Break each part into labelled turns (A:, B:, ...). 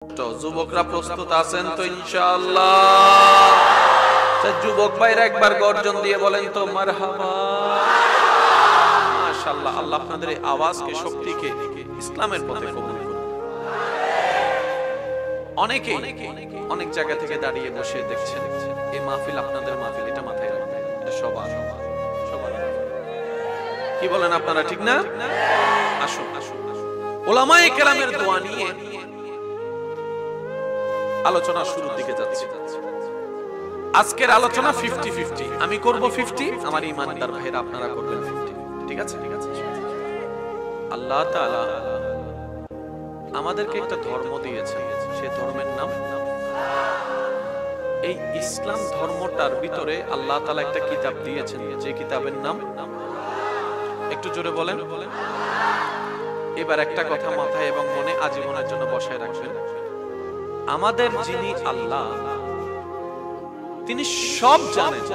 A: তো যুবকরা প্রস্তুত আছেন তো ইনশাআল্লাহ? যুবক ভাইরা একবার গর্জন দিয়ে বলেন তো মারহাবা। মাশাআল্লাহ। আল্লাহ আপনাদের এই আওয়াজকে, শক্তিকে ইসলামের পথে কবুল করুন। অনেকে অনেক জায়গা থেকে দাঁড়িয়ে বসে দেখছেন এই মাহফিল আপনাদের মাহফিল, এটা মাথায় রাখবেন, এটা সবার সবার। কি বলেন আপনারা, ঠিক না? আসুন আসুন, উলামায়ে কেরামের দোয়া নিয়ে আলোচনা শুরুর দিকে যাচ্ছে। আজকের আলোচনা 50-50, আমি করব 50, আমার ইমানদার ভাইরা আপনারা করবেন 50, ঠিক আছে? আল্লাহ তাআলা আমাদেরকে একটা ধর্ম দিয়েছেন, সেই ধর্মের নাম এই ইসলাম। ধর্মটার ভিতরে আল্লাহ তাআলা একটা কিতাব দিয়েছেন, যে কিতাবের নাম একটু জোরে বলেন। এবার একটা কথা মাথায় এবং মনে আজীবনের জন্য বসায় রাখবেন, আমাদের যিনি আল্লাহ, তিনি সব জানেন।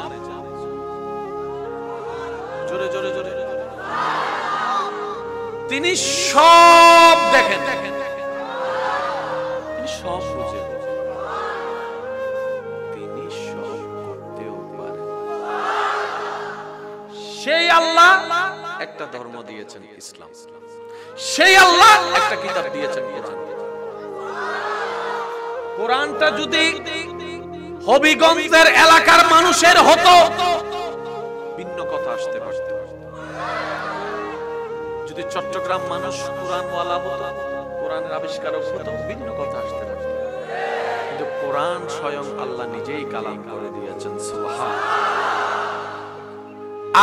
A: জোরে জোরে জোরে। তিনি সব দেখেন, তিনি সব বুঝেন, তিনি সব করতেও পারেন। সেই আল্লাহ একটা ধর্ম দিয়েছেন ইসলাম, সেই আল্লাহ একটা কিতাব দিয়েছেন কোরআন। কোরআনটা যদি হবিগঞ্জের এলাকার মানুষের হতো, ভিন্ন কথা আসতে পারত। যদি চট্টগ্রাম মানুষ কোরআনওয়ালা হতো, কোরআনের আবিষ্কারক হতো, ভিন্ন কথা আসতে পারত। কিন্তু কোরআন স্বয়ং আল্লাহ নিজেই কালাম করে দিয়েছেন, সুবহানাল্লাহ।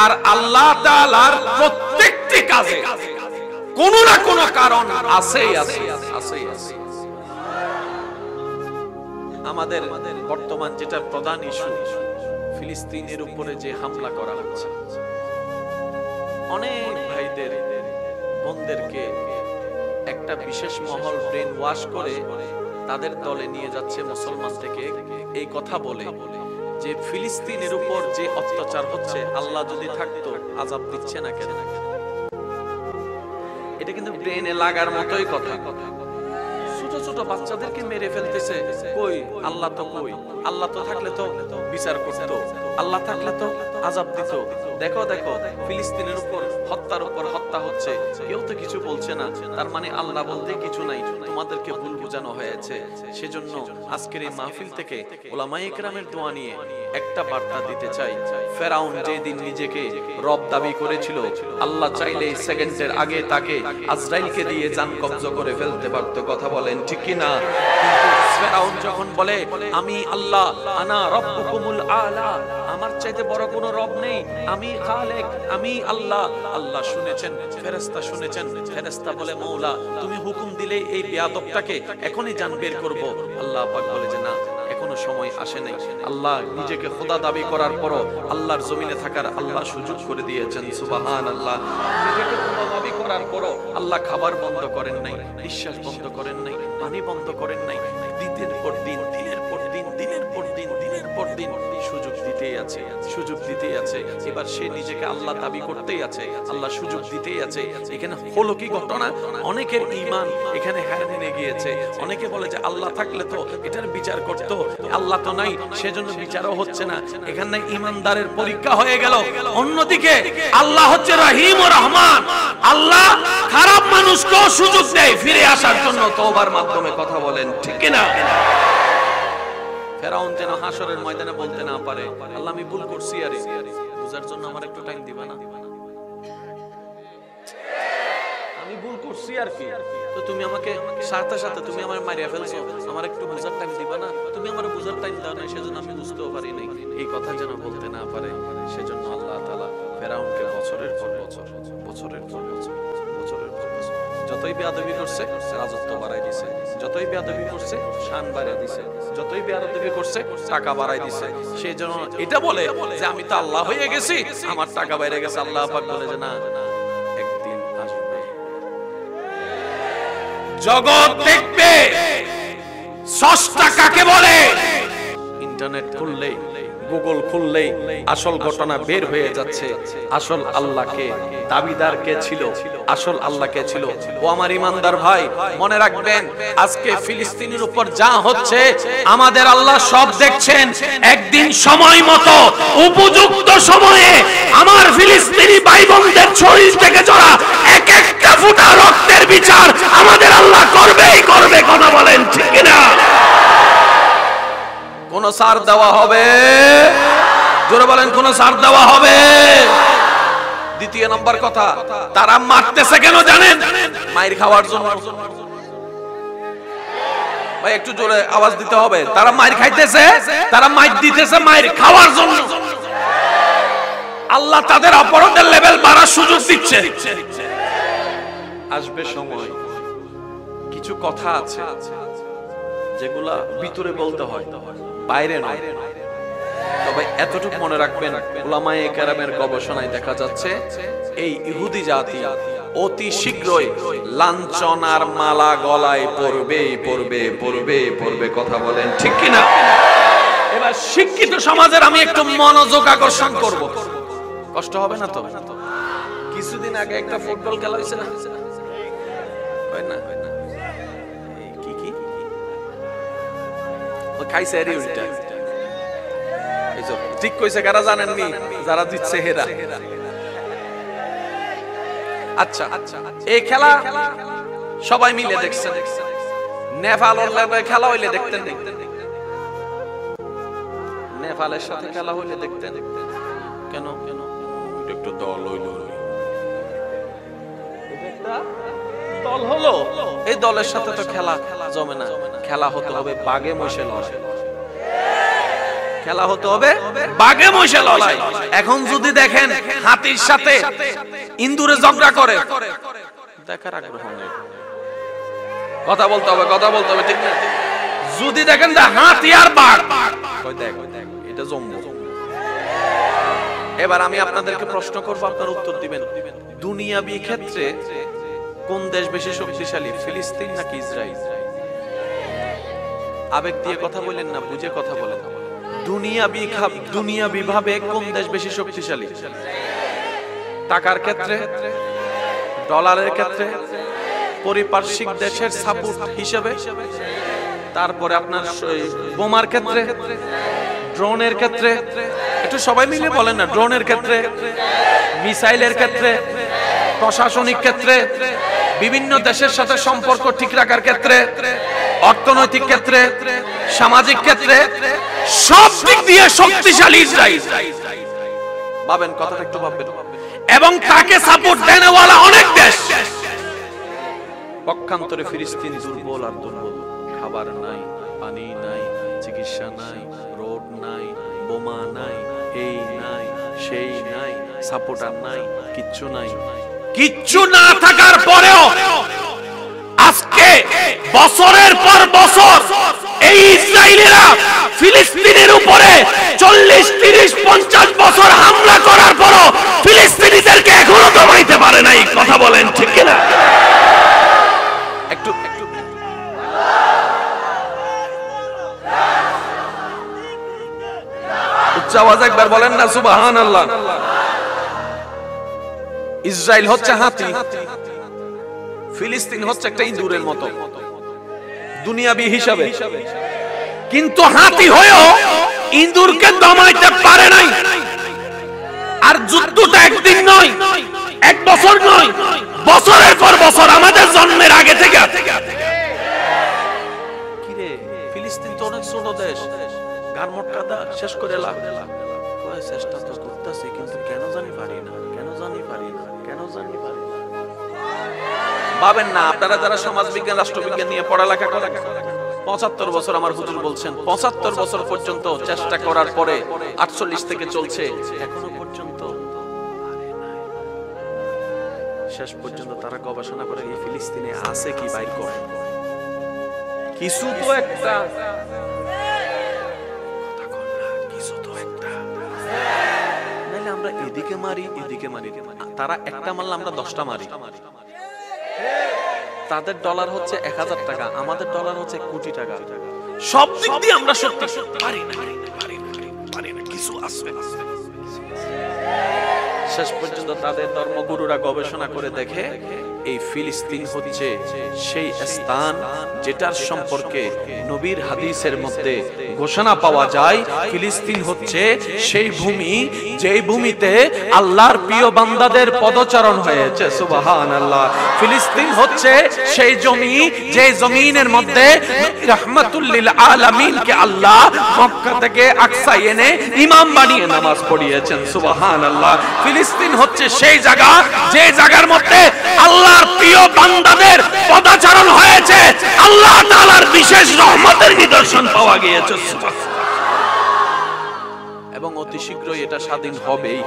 A: আর আল্লাহ তাআলার প্রত্যেকটি কাজে কোনো না কোনো কারণ আছেই আছে। আমাদের বর্তমান যেটা প্রধান ইস্যু, ফিলিস্তিনের উপরে যে হামলা করা হচ্ছে, অনেক ভাইদের বোনদেরকে একটা বিশেষ মহল ব্রেন ওয়াশ করে তাদের দলে নিয়ে যাচ্ছে মুসলমান থেকে, এই কথা বলে যে ফিলিস্তিনের উপর যে অত্যাচার হচ্ছে, আল্লাহ যদি থাকতো আযাব দিচ্ছে না কেন? এটা কিন্তু ব্রেনে লাগার মতোই কথা। ছোট ছোট বাচ্চাদেরকে মেরে ফেলতেছে, কই আল্লাহ তো কই? আল্লাহ তো থাকলে তো বিচার করতো, আল্লাহ থাকলে তো আযাব দিত। দেখো দেখো, ফিলিস্তিনের উপর হত্যার উপর হত্যা হচ্ছে, কেউ তো কিছু বলছে না, তার মানে আল্লাহ বলতে কিছু নাই, তোমাদেরকে ভুল বোঝানো হয়েছে। সেজন্য আজকের এই মাহফিল থেকে উলামায়ে কেরামের দোয়া নিয়ে একটা বার্তা দিতে চাই। ফেরাউন যেদিন নিজেকে রব দাবি করেছিল, আল্লাহ চাইলে সেকেন্ডের আগে তাকে আজরাইলকে দিয়ে জান কবজ করে ফেলতে পারত। কথা বলেন ঠিক কি না? ফেরাউন যখন বলে আমি আল্লাহ, আনা রব্বুকুমুল আলা, আমার চাইতে বড় কোনো রব নেই, আমি খালেক, আমি আল্লাহ। আল্লাহ শুনেছেন, ফেরেশতা শুনেছেন। ফেরেশতা বলে মওলা, তুমি হুকুম দিলে এই বেয়াদবটাকে এখনই জান বের করব। আল্লাহ পাক বলে যে না, এখনো সময় আসে নাই। আল্লাহ নিজেকে খোদা দাবি করার পরও আল্লাহর জমিনে থাকার আল্লাহ সুযোগ করে দিয়েছেন, সুবহানাল্লাহ। নিজেকে খোদা দাবি করার পরও আল্লাহ খাবার বন্ধ করেন নাই, নিঃশ্বাস বন্ধ করেন নাই, পানি বন্ধ করেন নাই। দিনের পর দিন, দিনের পর দিন, দিনের পর দিন, দিনের পর দিন সুযোগ দিতেই আছে, সুযোগ দিতেই আছে। এবার সে নিজেকে আল্লাহ দাবি করতেই আছে, আল্লাহ সুযোগ দিতেই আছে। এখানে হলো কি ঘটনা, অনেকের ঈমান এখানে হার মেনে গিয়েছে। অনেকে বলে যে আল্লাহ থাকলে তো এটার বিচার করতো, আল্লাহ তো নাই, সেজন্য বিচারও হচ্ছে না। এখানে ঈমানদারের পরীক্ষা হয়ে গেল। অন্যদিকে আল্লাহ হচ্ছে রহিম ও রহমান, আল্লাহ খারাপ মানুষকেও সুযোগ দেয় ফিরে আসার জন্য তওবার মাধ্যমে। কথা বলেন ঠিক কি না? ফেরাউন যেন হাসরের ময়দানে বলতে না পারে, আল্লাহ আমি ভুল করছি, আরে বুঝার জন্য আমার একটু টাইম দিবা না? আমি ভুল করছি আর কি, তো তুমি আমাকে সাথে সাথে তুমি আমার মারিয়া ফেলছো, আমার একটু বুঝার টাইম দিবা না? তুমি আমার বুঝার টাইম দাও না, সেজন্য আমি বুঝতেও পারি নাই। এই কথা যেন বলতে না পারে, সেজন্য আল্লাহ তাআলা ফেরাউনকে বছরের পর বছর, বছরের পর বছর, বছরের পর বছর, যতই বেয়াদবি করছে রাজত্ব বাড়াই দিছে, যতই বেয়াদবি করছে শান বাড়াই দিছে, যতই বেয়াদবি করছে টাকা বাড়াই দিছে। সেই জন্য এটা বলে যে আমি তো আল্লাহ হয়ে গেছি, আমার টাকা বাইরে গেছে। আল্লাহ পাক বলে যে না, একদিন আসবে, জগৎ দেখবে স্রষ্টা কাকে বলে। ইন্টারনেট খুললে গুগল খুললেই আসল ঘটনা বের হয়ে যাচ্ছে। আসল আল্লাহকে দাবিদার কে ছিল, আসল আল্লাহ কে ছিল। ও আমার ইমানদার ভাই, মনে রাখবেন আজকে ফিলিস্তিনের উপর যা হচ্ছে আমাদের আল্লাহ সব দেখছেন। একদিন সময় মতো উপযুক্ত সময়ে আমার ফিলিস্তিনি ভাই বোনদের শরীর থেকে ঝরা এক একটা ফোঁটা রক্তের বিচার আমাদের আল্লাহ করবেই করবে। কথা বলেন ঠিক কিনা? কোন সার দেওয়া হবে? জোরে বলেন, কোন সার দেওয়া হবে? দ্বিতীয় নম্বর কথা, তারা মারতেছে কেন জানেন? মাইর খাওয়ার জন্য। ভাই একটু জোরে আওয়াজ দিতে হবে। তারা মাইর খাইতেছে, তারা মাইর দিতেছে মাইর খাওয়ার জন্য। আল্লাহ তাদের অপরাধের লেভেল বাড়ার সুযোগ দিচ্ছে। আসবে সময়, কিছু কথা আছে যেগুলা ভিতরে বলতে হয়, বাইরে নয়। তবে এতটুকু মনে রাখবেন, উলামায়ে কেরামের গবেষণায় দেখা যাচ্ছে এই ইহুদি জাতি অতি শীঘ্রই লাঞ্ছনার মালা গলায় পরবে পরবে পরবে পরবে। কথা বলেন ঠিক কিনা? এবার শিক্ষিত সমাজের আমি একটু মনোযোগ আকর্ষণ করব। কষ্ট হবে না তো? কিছুদিন আগে একটা ফুটবল খেলা হয়েছে না? হয় না? কি কি ও খাইছে এর উল্টা। এইসব ঠিক কইছে কারা জানেননি? যারা জিতছে হেরা। আচ্ছা, এই খেলা সবাই মিলে দেখছেন। নেপালের খেলা হইলে দেখতেন? নেপালের সাথে খেলা হইলে দেখতেন কেন? একটু দল হইল, দল হলো, এই দলের সাথে তো খেলা জমে না। খেলা হতে হবে বাগে মহিষে লড়াই। খেলা হতে হবে বাগে মহিষে লড়াই। এখন যদি দেখেন হাতির সাথে ইন্দুরে ঝগড়া করে, দেখার আগ্রহ নেই। কথা বলতে হবে, কথা বলতে হবে, ঠিক না? যদি দেখেন যে হাতি আর বাঘ, দেখ এটা জম্মু। এবার আমি আপনাদেরকে প্রশ্ন করবো, আপনার উত্তর দিবেন। দুনিয়াবি ক্ষেত্রে কোন দেশ বেশি শক্তিশালী, ফিলিস্তিন নাকি ইসরায়েল? আবেগ দিয়ে কথা বলেন না, বুঝে কথা বলেন। দুনিয়াবি ভাবে কোন দেশ বেশি শক্তিশালী? টাকার ক্ষেত্রে, ডলারের ক্ষেত্রে, পরিপার্শ্বিক দেশের সাপোর্ট হিসেবে, তারপরে আপনার বোমার ক্ষেত্রে, ড্রোনের ক্ষেত্রে, একটু সবাই মিলে বলেন না। ড্রোনের ক্ষেত্রে, মিসাইলের ক্ষেত্রে, প্রশাসনিক ক্ষেত্রে, বিভিন্ন দেশের সাথে সম্পর্ক ঠিক রাখার ক্ষেত্রে, অর্থনৈতিক ক্ষেত্রে, সামাজিক ক্ষেত্রে, সব দিক দিয়ে শক্তিশালী ইসরায়েল। ভাবেন, কথাটা একটু ভাববেন। এবং তাকে সাপোর্ট দেনেওয়ালা অনেক দেশ। পক্ষান্তরে ফিলিস্তিন দুর্বল আর দুর্বল। খাবার নাই, পানি নাই, চিকিৎসা নাই, রোড নাই, বোমা নাই, এই নাই, সেই নাই, সাপোর্টার নাই, কিচ্ছু নাই। কিচ্ছু না থাকার পরেও আজকে বছরের পর বছর এই ইসরায়েলিরা ফিলিস্তিনের উপরে 40, 30, 50 বছর হামলা করার পরও ফিলিস্তিনিদেরকে এখনো দমাইতে পারে নাই। কথা বলেন ঠিক কিনা? একটু উচ্চ আওয়াজ একবার বলেন না সুবহানাল্লাহ। ইসরায়েল হচ্ছে হাতি, ফিলিস্তিন হচ্ছে একটা ইঁদুরের মতো দুনিয়াবি হিসাবে। কিন্তু হাতি হয়েও ইঁদুরকে দমাইতে পারে নাই। আর যুদ্ধটা একদিন নয়, এক বছর নয়, বছরের পর বছর, আমাদের জন্মের আগে থেকে। কিরে, ফিলিস্তিন তো অনেক ছোট দেশ, গারমট কাদা শেষ করে লাভ। চেষ্টা তো করতেছি, কিন্তু কেন জানি পারি না, কেন জানি পারি না, কেন জানি পারি না। ভাবেন না, আপনারা যারা সমাজ বিজ্ঞান, রাষ্ট্রবিজ্ঞান নিয়ে পড়ালেখা করেন, 75 বছর আমার হুজুর বলছেন, 75 বছর পর্যন্ত চেষ্টা করার পরে 48 থেকে চলছে, এখনো পর্যন্ত শেষ পর্যন্ত তারা গবেষণা করে এই ফিলিস্তিনে আছে কি বাইর করে। কিছু তো একটা, কিছু তো একটা, নাইলে আমরা এদিকে মারি, এদিকে মারি। তারা একটা মারলে আমরা 10টা মারি। তাদের ডলার হচ্ছে 1000 টাকা, আমাদের ডলার হচ্ছে 1 কোটি টাকা। সব দিক দিয়ে আমরা সত্যি পারি না, পারি না, পারি না। কিছু আছে। শেষ পর্যন্ত তাদের ধর্মগুরুরা গবেষণা করে দেখে এই ফিলিস্তিন হচ্ছে সেই স্থান যেটার সম্পর্কে নবীর হাদিসের মধ্যে ঘোষণা পাওয়া যায়। ফিলিস্তিন হচ্ছে সেই ভূমি যেই ভূমিতে আল্লাহর প্রিয় বান্দাদের পদচারণ হয়েছে। সুবহানাল্লাহ। ফিলিস্তিন হচ্ছে সেই জমি যে জমিনের মধ্যে রাহমাতুল লিল আলামিনকে আল্লাহ মক্কা থেকে আকসা এনে ইমাম বানিয়ে নামাজ পড়িয়েছেন। সুবহানাল্লাহ। ফিলিস্তিন হচ্ছে সেই জায়গা যে জায়গার মধ্যে আল্লাহর প্রিয় বান্দাদের পদাচারণ হয়েছে, আল্লাহ তাআলার বিশেষ রহমতের নিদর্শন পাওয়া গিয়েছে। এবং অতি শীঘ্রই এটা স্বাধীন হবেই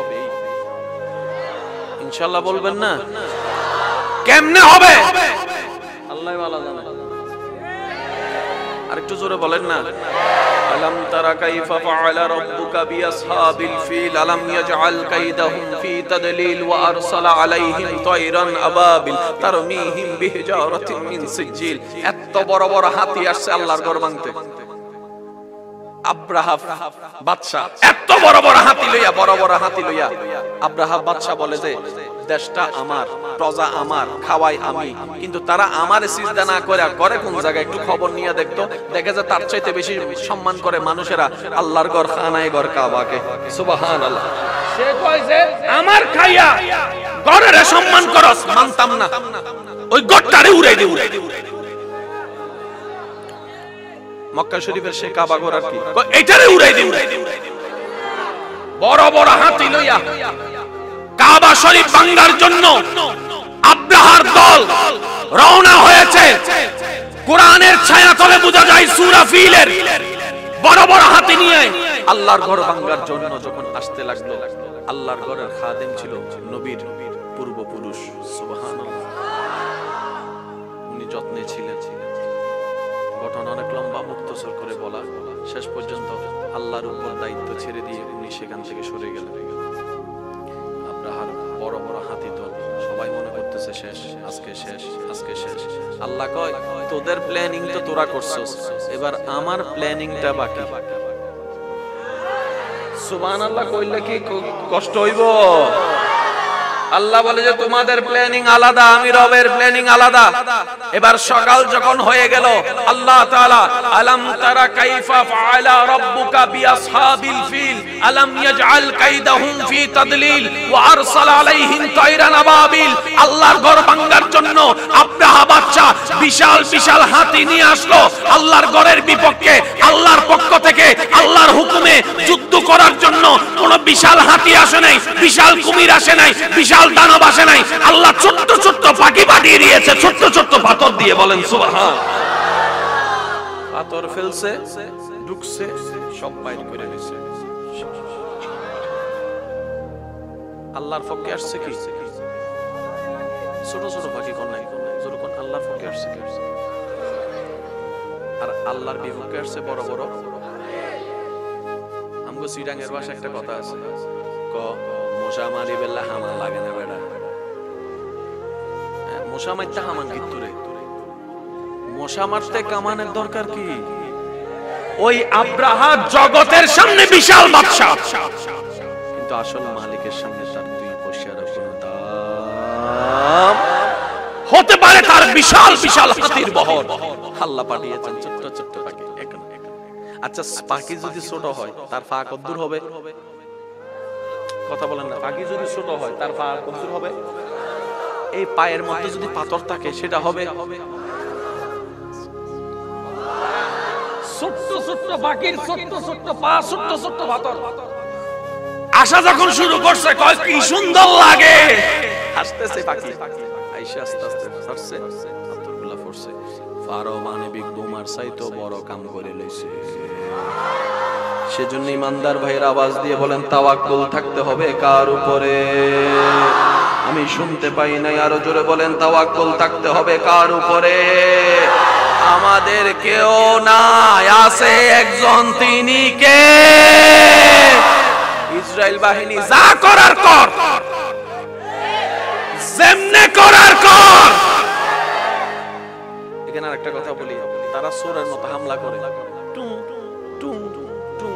A: ইনশাআল্লাহ। বলবেন না কেমনে হবে? আল্লাহই ভালো জানে। আরেকটু জোরে বলেন না। আলাম তারা কাইফা ফাআলা রাব্বুকা বিআসহাবিল ফিল আলাম ইয়াজআল কাইদাহুম ফি তাদলিল ওয়া আরসালা আলাইহিম তায়রান আবাবিল তারমিহিম বিহিজারাতিন মিন সিজিল। এত বড় বড় হাতি আসছে আল্লাহর ঘর ভাঙতে। আব্রাহা বাদশা এত বড় বড় হাতি লইয়া, বড় বড় হাতি লইয়া আব্রাহা বাদশা বলে যে দেশটা আমার, প্রজা আমার, খাওয়াই আমি, কিন্তু তারা আমারে সিজদা না করে করে কোন জায়গায় একটু খবর নিয়ে দেখতো, দেখে যে তার চাইতে বেশি সম্মান করে মানুষেরা আল্লাহর ঘর খানায় ঘর কাবাকে। সুবহানাল্লাহ। সে কয় যে আমার খাইয়া ঘরের সম্মান করস, মানতাম না, ওই ঘরটারে উড়াই দে, উড়াই দে। মক্কা শরীফের সে কাবা ঘর আর কি এইটারে উড়াই দে, উড়াই দে। বড় বড় হাতি লইয়া কাবা শরীফ ভাঙার জন্য আব্রাহার দল রওনা হয়েছে। কোরআনের ছায়াতলে বোঝা যায় সূরা ফিলের বড় বড় হাতি নিয়ে আল্লাহর ঘর ভাঙার জন্য যখন আসতে লাগলো, আল্লাহর ঘরের খাদেম ছিল নবীর পূর্বপুরুষ। সুবহানাল্লাহ। উনি যত্নে ছিলেন। ঘটনা অনেক লম্বা, মুক্তসর করে বলা, শেষ পর্যন্ত আল্লাহর উপর দায়িত্ব ছেড়ে দিয়ে উনি সেখান থেকে সরে গেলেন। আব্রাহার বড় বড় হাতি তো সবাই মনে করতেছে শেষ, আজকে শেষ, আজকে শেষ। আল্লাহ কয় তোদের প্ল্যানিং তো তোরা করছস, এবার আমার প্ল্যানিংটা বাকি। সুবহানাল্লাহ কইলে কি কষ্ট হইব? আল্লাহ বলে যে তোমাদের প্ল্যানিং আলাদা, আমি রবের প্ল্যানিং আলাদা। এবার সকাল যখন হয়ে গেল, আল্লাহ তাআলা আলাম তারা কাইফা ফাআলা রাব্বুকা বিআসহাবিল ফিল আলাম ইয়াজআল কাইদাহুম ফি তাদলিল ওয়া আরসালা আলাইহিম তায়রান আবাবিল। আল্লাহর ঘর ভাঙার জন্য আব্রাহা বাদশা বিশাল বিশাল হাতি নিয়ে আসলো আল্লাহর ঘরের বিপক্ষে। আল্লাহর পক্ষ থেকে আল্লাহর হুকুমে যুদ্ধ করার জন্য কোন বিশাল হাতি আসে নাই, বিশাল কুমির আসে নাই, বিশাল দানব আসে নাই। আল্লাহ ছোট্ট ছোট্ট পাখি পাঠিয়ে দিয়েছে, ছোট্ট ছোট্ট পাথর দিয়ে। বলেন সুবহান। পাথর ফেলছে, ঢুকছে, সব বাইর করে নিছে। আল্লাহর পক্ষে আসছে কি? ছোট ছোট পাখি কোন নাই, যখন আল্লাহর পক্ষে আসছে কি? আর আল্লাহর বিপক্ষে আসছে বড় বড়। আমগো সিডাঙ্গের ভাষা একটা কথা আছে, ক মশা মারি বেলা হামা লাগে না বেড়া। মশা মারতে হামান কিত্তুরে, মশা মারতে কামানের দরকার কি? ওই আব্রাহা জগতের সামনে বিশাল বাদশা, কিন্তু আসল মালিকের সামনে তার দুই পয়সার কোনো দাম হতে পারে তার বিশাল বিশাল হাতির বহর। আল্লাহ পাঠিয়েছেন ছোট্ট ছোট্ট পাখি। আচ্ছা পাখি যদি ছোট হয় তার পা কদ্দুর হবে? কথা বলেন না। পাখি যদি ছোট হয় তার পা কদ্দুর হবে? এই পায়ের মধ্যে যদি পাথর থাকে সেটা হবে? ছোট্ট ছোট্ট পাখির ছোট্ট ছোট্ট পা, ছোট্ট ছোট্ট পাথর। আশা যখন শুরু করছে কয় কি সুন্দর লাগে, হাসতেছে পাখি। আইসা আস্তে আস্তে ছাড়ছে, পাথরগুলা পড়ছে। ফারো মানবিক বোমার চাইতো বড় কাম করে লইছে। সেজন্য ইমানদার ভাইয়ের আওয়াজ দিয়ে বলেন তাওয়াক্কুল থাকতে হবে কার উপরে? আমি শুনতে পাই নাই, আরো জোরে বলেন তাওয়াক্কুল থাকতে হবে কার উপরে? আমাদের কেউ নাই, আছে একজন, তিনি কে? ইসরায়েল বাহিনী যা করার কর, যেমনে করার কর। এখানে আরেকটা কথা বলি, তারা চোরের মতো হামলা করে, টুং টুং টুং।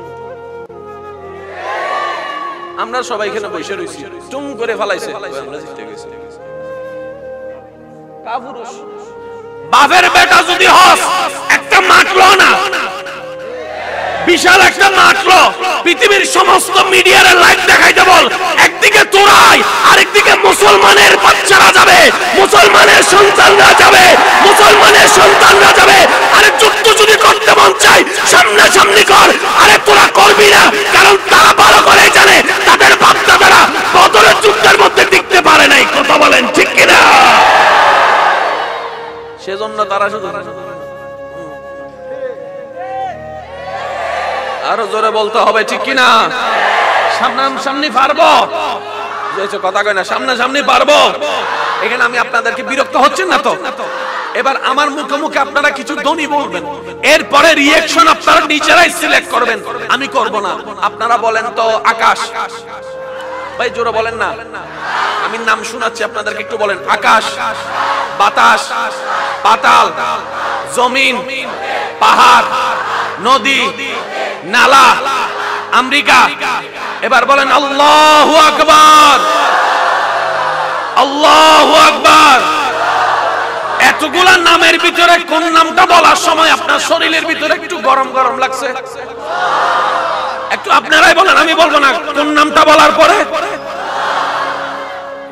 A: আমরা সবাই এখানে বসে রয়েছি, টুম করে ফেলাইছে, আমরা জিতে গেছি। কাপুরুষ বাপের বেটা যদি হস, একটা মাতলো না, বিশাল একটা মাতলো, পৃথিবীর সমস্ত মিডিয়ার লাইভ দেখাইতে বল, একদিকে তোরাই, আরেকদিকে মুসলমানের বাচ্চারা যাবে, মুসলমানের সন্তানরা যাবে, মুসলমানের সন্তানরা যাবে। আরে যুদ্ধ যদি করতে মন চাই সামনাসামনি কর, আরে তোরা করবি না, কারণ তারা ভালো করে জানে তাদের বাপ-দাদারা বদরের যুদ্ধের মধ্যে টিকতে পারে নাই। কথা বলেন ঠিক কিনা? সেজন্য তারা শুধু আরো জোরে বলতে হবে ঠিক কিনা? সামনাসামনি পারবো, কথা কয় না, সামনাসামনি পারবো। এখানে আমি আপনাদেরকে বিরক্ত হচ্ছেন না তো? এবার আমার মুখে মুখে আপনারা কিছু ধ্বনি বলবেন, এরপরে রিঅ্যাকশন আপনারা নিজেরাই সিলেক্ট করবেন, আমি করব না। আপনারা বলেন তো আকাশ, ভাই জোরে বলেন না, আমি নাম শোনাচ্ছি আপনাদেরকে, একটু বলেন। আকাশ, বাতাস, পাতাল, জমিন, পাহাড়, নদী, নালা, আমেরিকা। এবার বলেন আল্লাহু আকবার, আল্লাহু আকবার। এতগুলা নামের ভিতরে কোন নামটা বলার সময় আপনার শরীরের ভিতরে একটু গরম গরম লাগছে? একটু আপনারাই বলেন, আমি বলবো না। কোন নামটা বলার পরে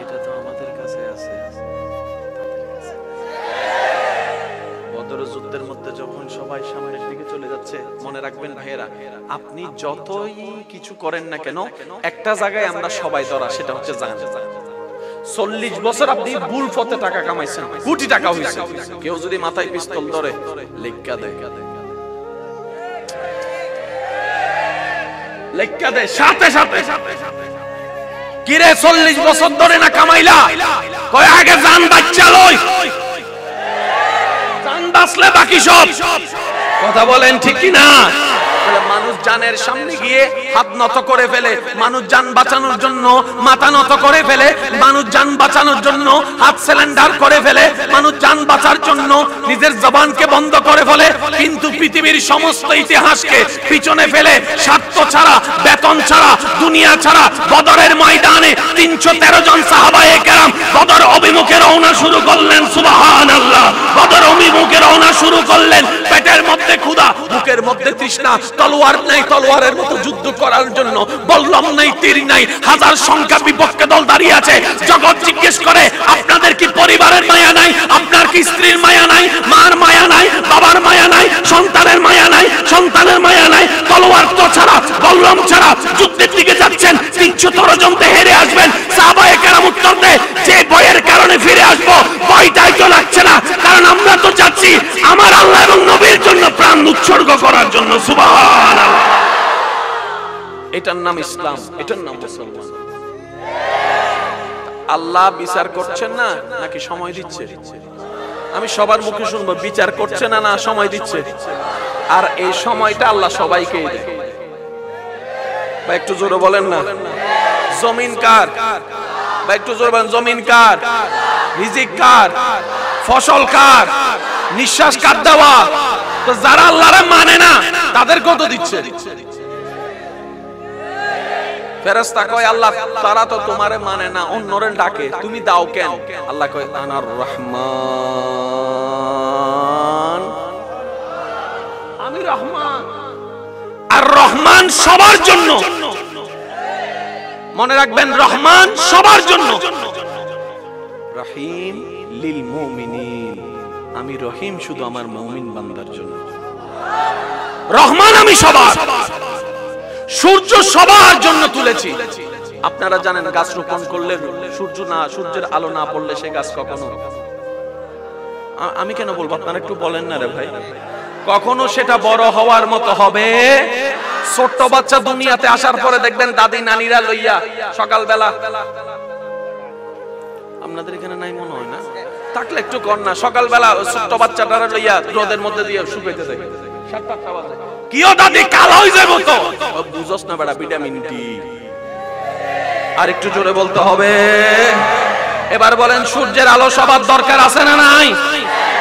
A: এটা তো আমাদের কাছে আছে। বদরের যুদ্ধের মধ্যে যখন সবাই সামনের দিকে চলে যাচ্ছে, মনে রাখবেন ভাইয়েরা, আপনি যতই কিছু করেন না কেন, একটা জায়গায় আমরা সবাই ধরা, সেটা হচ্ছে জান। 40 বছর আপনি ভুল পথে টাকা কামাইছেন, কোটি টাকা হইছে, কেউ যদি মাথায় পিস্তল ধরে লেখা দেয়, লেখা দেয় সাথে সাথে, কিরে 40 বছর ধরে না কামাইলা, কয় আগে জান বাচ্চা লই, জান বাঁচলে বাকি সব। কথা বলেন ঠিক কি না? মানুষ জানের সামনে গিয়ে হাত নত করে ফেলে, মানুষ জান বাঁচানোর জন্য মাথা নত করে ফেলে, মানুষ জান বাঁচানোর জন্য হাত সিলিন্ডার করে ফেলে, মানুষ জান বাঁচার জন্য নিজের জবানকে বন্ধ করে ফেলে। কিন্তু পৃথিবীর সমস্ত ইতিহাসকে পিছনে ফেলে, স্বার্থ ছাড়া, বেতন ছাড়া, দুনিয়া ছাড়া বদরের ময়দানে 313 জন সাহাবায়ে কেরাম বদর অভিমুখে রওনা শুরু করলেন। সুবহানাল্লাহ। বদর অভিমুখে রওনা শুরু করলেন। পেটের মধ্যে ক্ষুধা, বুকের মধ্যে তৃষ্ণা, তলোয়ার নাই, তলোয়ারের মতো যুদ্ধ করার জন্য বললাম নাই, তীর নাই, হাজার সংখ্যা বিপক্ষে দল দাঁড়িয়ে আছে। জগৎ জিজ্ঞেস করে, আপনাদের কি পরিবারের মায়া নাই? আপনার কি স্ত্রীর মায়া নাই? মার মায়া নাই? বাবার মায়া নাই? সন্তানের মায়া নাই? সন্তানের মায়া নাই? তলোয়ার তো ছাড়া, বললাম ছাড়া যুদ্ধের দিকে যাচ্ছেন, 313 জন হেরে আসবেন। সাহাবায়ে কেরাম উত্তর দেয়, যে ভয়ের কারণে ফিরে আসবো, ভয়টাই তো লাগছে না, কারণ আমরা তো যাচ্ছি আমার আল্লাহ এবং নবীর জন্য প্রাণ উৎসর্গ করার জন্য। সুবহানাল্লাহ। এটার নাম ইসলাম, এটার নাম মুসলমান। আল্লাহ বিচার করছেন না নাকি সময় দিচ্ছে? আমি সবার মুখে শুনবো, বিচার করছে না না সময় দিচ্ছে? আর এই সময়টা আল্লাহ সবাইকে দেয়। বা একটু জোরে বলেন না, জমিন কার? বা একটু জোরে বলেন, জমিন কার? রিজিক কার? ফসল কার? নিঃশ্বাস কার দেওয়া? তো যারা আল্লাহরে মানে না তাদের কত দিচ্ছে? ফেরেশতা কয়, আল্লাহ তারা তো তোমারে মানে না, অন্যরে ডাকে, তুমি দাও কেন? আল্লাহ কয়, আনার রহমান, আমি রহমান। আর রহমান সবার জন্য, মনে রাখবেন, রহমান সবার জন্য। রহিম লিল মুমিনিন, আমি রহিম শুধু আমার মুমিন বান্দার জন্য। রহমান আমি সবার। সূর্য সবার জন্য তুলেছি। আপনারা জানেন, গাছ রোপণ করলে সূর্যের আলো না পড়লে সে গাছ কখনো, আমি কেন বলবো, আপনারা একটু বলেন না রে ভাই, কখনো সেটা বড় হওয়ার মতো হবে? ছোট্ট বাচ্চা দুনিয়াতে আসার পরে দেখবেন দাদি নানিরা লইয়া সকালবেলা, আপনাদের এখানে নাই মনে হয় না, থাকলে একটু কর না, সকালবেলা ছোট্ট বাচ্চাটারা লইয়া রোদের মধ্যে দিয়ে শুকাইতে দেয়। 7-8টা বাজে, কিও দাদি কাল হই যাবো তো, বুঝছস না বেটা, ভিটামিন ডি। আর একটু জোরে বলতে হবে। এবার বলেন, সূর্যের আলো সবার দরকার আছে না নাই?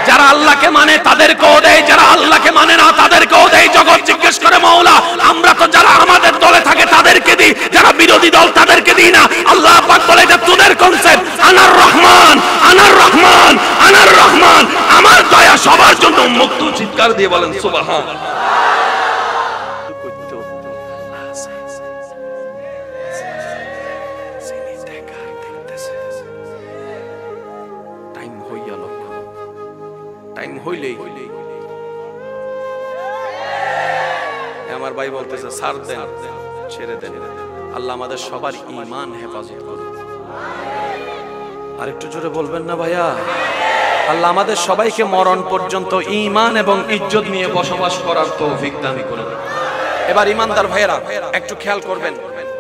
A: যারা আল্লাহকে মানে তাদেরকেও দেয়, যারা আল্লাহকে মানে না তাদেরকেও দেয়। জগৎ জিজ্ঞেস করে, মাওলা আমরা তো যারা আমাদের দলে থাকে তাদেরকে দিই, যারা বিরোধী
B: বিরোধী দল তাদেরকে দিই না। আল্লাহ পাক বলে এটা তোদের কনসেপ্ট। আনার রহমান, আনার রহমান, আনার রহমান, আমার দয়া সবার জন্য মুক্ত। চিৎকার দিয়ে বলেন সুবহানাল্লাহ।
A: টাইম হইয়া লোক, টাইম হইলেই আমার ভাই বলতেছে ছাড় দেন, ছেড়ে দেন। আল্লাহ আমাদের সবার ঈমান হেফাজত করুন। আর একটু জোরে বলবেন না ভাইয়া? আল্লাহ আমাদের সবাইকে মরণ পর্যন্ত ঈমান এবং ইজ্জত নিয়ে বসবাস করার তৌফিক দান করুন। এবার ঈমানদার ভাইয়েরা একটু খেয়াল করবেন,